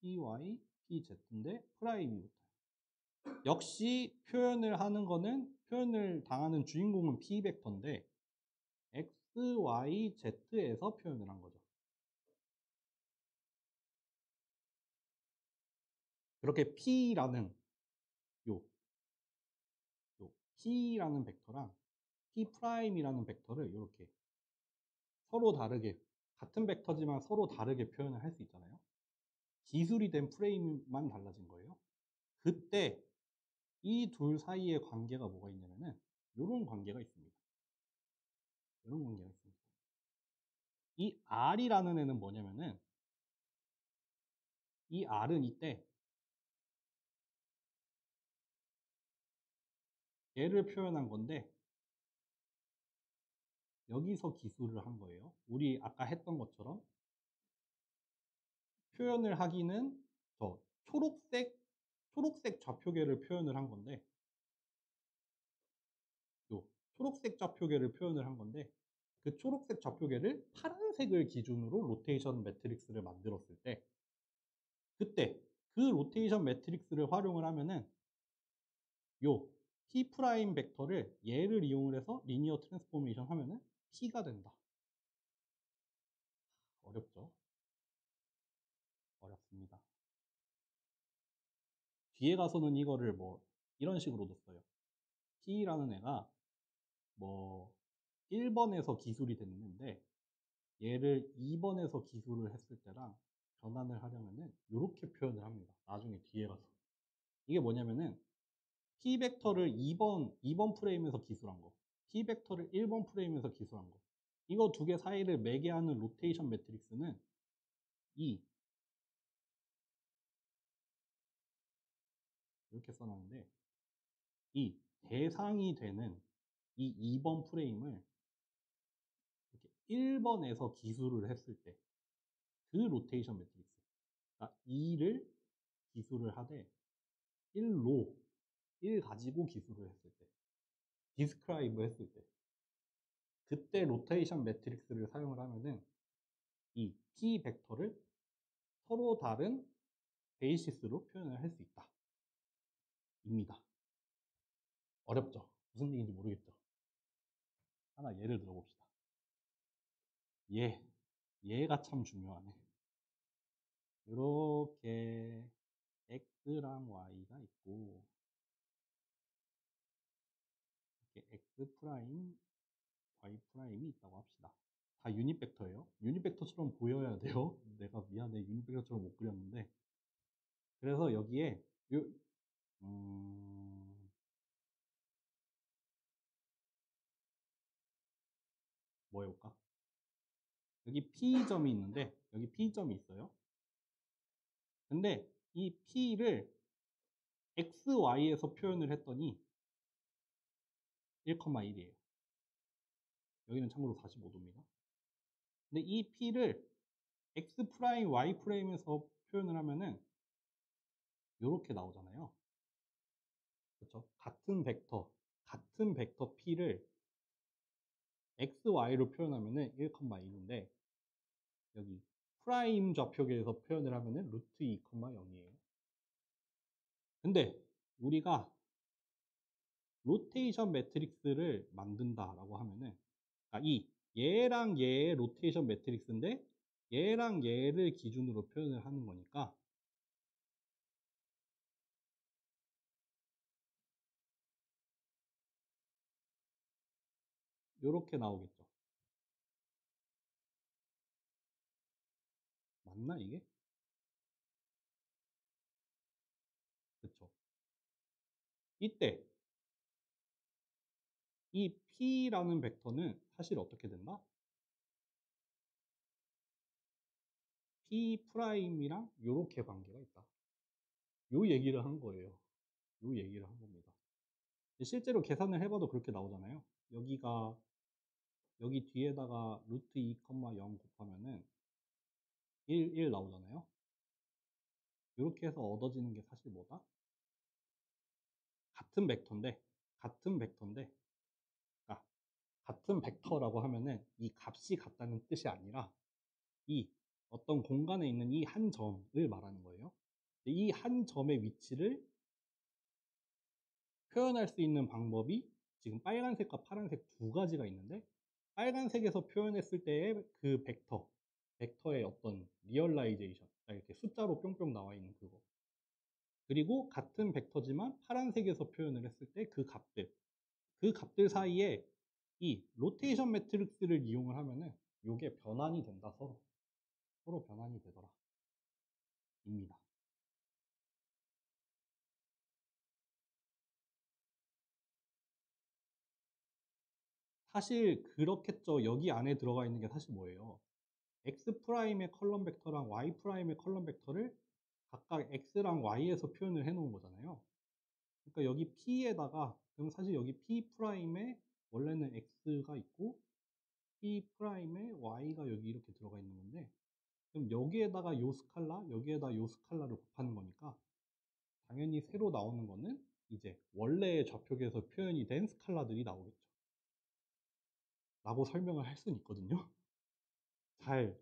py, pz인데 프라임이 붙어요. 역시 표현을 하는 거는 표현을 당하는 주인공은 p 벡터인데 x, y, z에서 표현을 한 거죠. 그렇게 p라는 요 p라는 벡터랑 p 프라임이라는 벡터를 이렇게 서로 다르게 같은 벡터지만 서로 다르게 표현을 할 수 있잖아요. 기술이 된 프레임만 달라진 거예요. 그때 이 둘 사이의 관계가 뭐가 있냐면은 이런 관계가 있습니다. 이런 관계가 있습니다. 이 R이라는 애는 뭐냐면은 이 R은 이때 얘를 표현한 건데 여기서 기술을 한 거예요. 우리 아까 했던 것처럼 표현을 하기는 저 초록색 좌표계를 표현을 한 건데 요 초록색 좌표계를 표현을 한 건데 그 초록색 좌표계를 파란색을 기준으로 로테이션 매트릭스를 만들었을 때 그때 그 로테이션 매트릭스를 활용을 하면은 요 P 프라임 벡터를 얘를 이용을 해서 리니어 트랜스포메이션 하면은 P가 된다. 어렵죠? 어렵습니다. 뒤에 가서는 이거를 뭐 이런 식으로도 써요. P라는 애가 뭐 1번에서 기술이 됐는데 얘를 2번에서 기술을 했을 때랑 변환을 하려면은 이렇게 표현을 합니다. 나중에 뒤에 가서. 이게 뭐냐면은 P 벡터를 2번 프레임에서 기술한 거, P 벡터를 1번 프레임에서 기술한 거. 이거 두 개 사이를 매개하는 로테이션 매트릭스는 이 이렇게 써놨는데 이 대상이 되는 이 2번 프레임을 이렇게 1번에서 기술을 했을 때 그 로테이션 매트릭스, 그러니까 2를 기술을 하되 1 가지고 기술을 했을 때, 디스크라이브 했을 때, 그때 로테이션 매트릭스를 사용을 하면은 이 P 벡터를 서로 다른 베이시스로 표현을 할 수 있다. 입니다. 어렵죠? 무슨 얘기인지 모르겠죠? 하나 예를 들어봅시다. 얘가 참 중요하네. 이렇게 x랑 y가 있고 이렇게 x 프라임, y 프라임이 있다고 합시다. 다 유닛 벡터예요. 유닛 벡터처럼 보여야 돼요. 내가 미안해 유닛 벡터처럼 못 그렸는데 그래서 여기에 뭐 해볼까? 여기 P점이 있는데 여기 P점이 있어요. 근데 이 P를 XY에서 표현을 했더니 1,1이에요. 여기는 참고로 45도입니다. 근데 이 P를 X 프라임, Y 프레임에서 표현을 하면은 이렇게 나오잖아요. 그렇죠? 같은 벡터 P를 x, y로 표현하면은 1,2인데 여기 프라임 좌표계에서 표현을 하면은 루트 2,0이에요. 근데 우리가 로테이션 매트릭스를 만든다라고 하면은 그러니까 얘랑 얘의 로테이션 매트릭스인데 얘랑 얘를 기준으로 표현을 하는 거니까 요렇게 나오겠죠. 맞나 이게? 그쵸. 이때 이 P라는 벡터는 사실 어떻게 된다? P 프라임이랑 요렇게 관계가 있다. 요 얘기를 한 거예요. 요 얘기를 한 겁니다. 실제로 계산을 해봐도 그렇게 나오잖아요. 여기 뒤에다가 루트 2,0 곱하면은 1 나오잖아요. 이렇게 해서 얻어지는 게 사실 뭐다? 같은 벡터인데, 같은 벡터인데, 그러니까 같은 벡터라고 하면은 이 값이 같다는 뜻이 아니라 이 어떤 공간에 있는 이 한 점을 말하는 거예요. 이 한 점의 위치를 표현할 수 있는 방법이 지금 빨간색과 파란색 두 가지가 있는데 빨간색에서 표현했을 때의 그 벡터의 어떤 리얼라이제이션, 이렇게 숫자로 뿅뿅 나와 있는 그거. 그리고 같은 벡터지만 파란색에서 표현을 했을 때 그 값들 사이에 이 로테이션 매트릭스를 이용을 하면은 요게 변환이 된다, 서로 변환이 되더라 입니다. 사실 그렇겠죠. 여기 안에 들어가 있는 게 사실 뭐예요? x 프라임의 컬럼 벡터랑 y 프라임의 컬럼 벡터를 각각 x랑 y에서 표현을 해 놓은 거잖아요. 그러니까 여기 p에다가 그럼 사실 여기 p 프라임에 원래는 x가 있고 p 프라임에 y가 여기 이렇게 들어가 있는 건데 그럼 여기에다가 요 스칼라, 여기에다 요 스칼라를 곱하는 거니까 당연히 새로 나오는 거는 이제 원래의 좌표계에서 표현이 된 스칼라들이 나오겠죠. 라고 설명을 할 수는 있거든요. 잘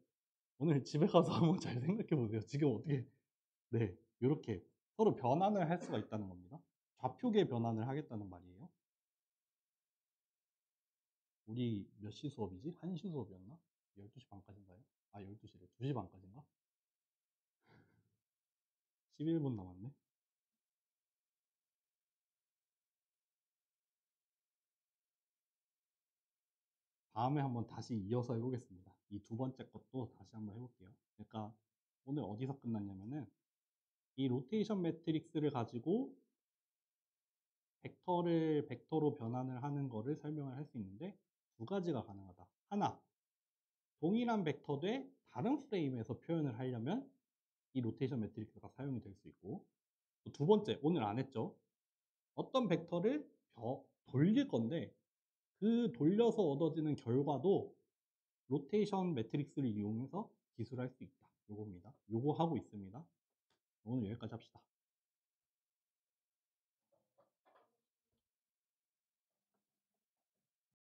오늘 집에 가서 한번 잘 생각해 보세요. 지금 어떻게 네, 이렇게 서로 변환을 할 수가 있다는 겁니다. 좌표계 변환을 하겠다는 말이에요. 우리 몇 시 수업이지? 1시 수업이었나? 12시 반까지인가요? 아, 12시래. 2시 반까지인가? 11분 남았네. 다음에 한번 다시 이어서 해보겠습니다. 이 두 번째 것도 다시 한번 해볼게요. 그러니까 오늘 어디서 끝났냐면은 이 로테이션 매트릭스를 가지고 벡터를 벡터로 변환을 하는 거를 설명을 할 수 있는데 두 가지가 가능하다. 하나, 동일한 벡터 대 다른 프레임에서 표현을 하려면 이 로테이션 매트릭스가 사용이 될 수 있고 두 번째, 오늘 안 했죠. 어떤 벡터를 돌릴 건데 그 돌려서 얻어지는 결과도 로테이션 매트릭스를 이용해서 기술할 수 있다. 요겁니다. 요거 하고 있습니다. 오늘 여기까지 합시다.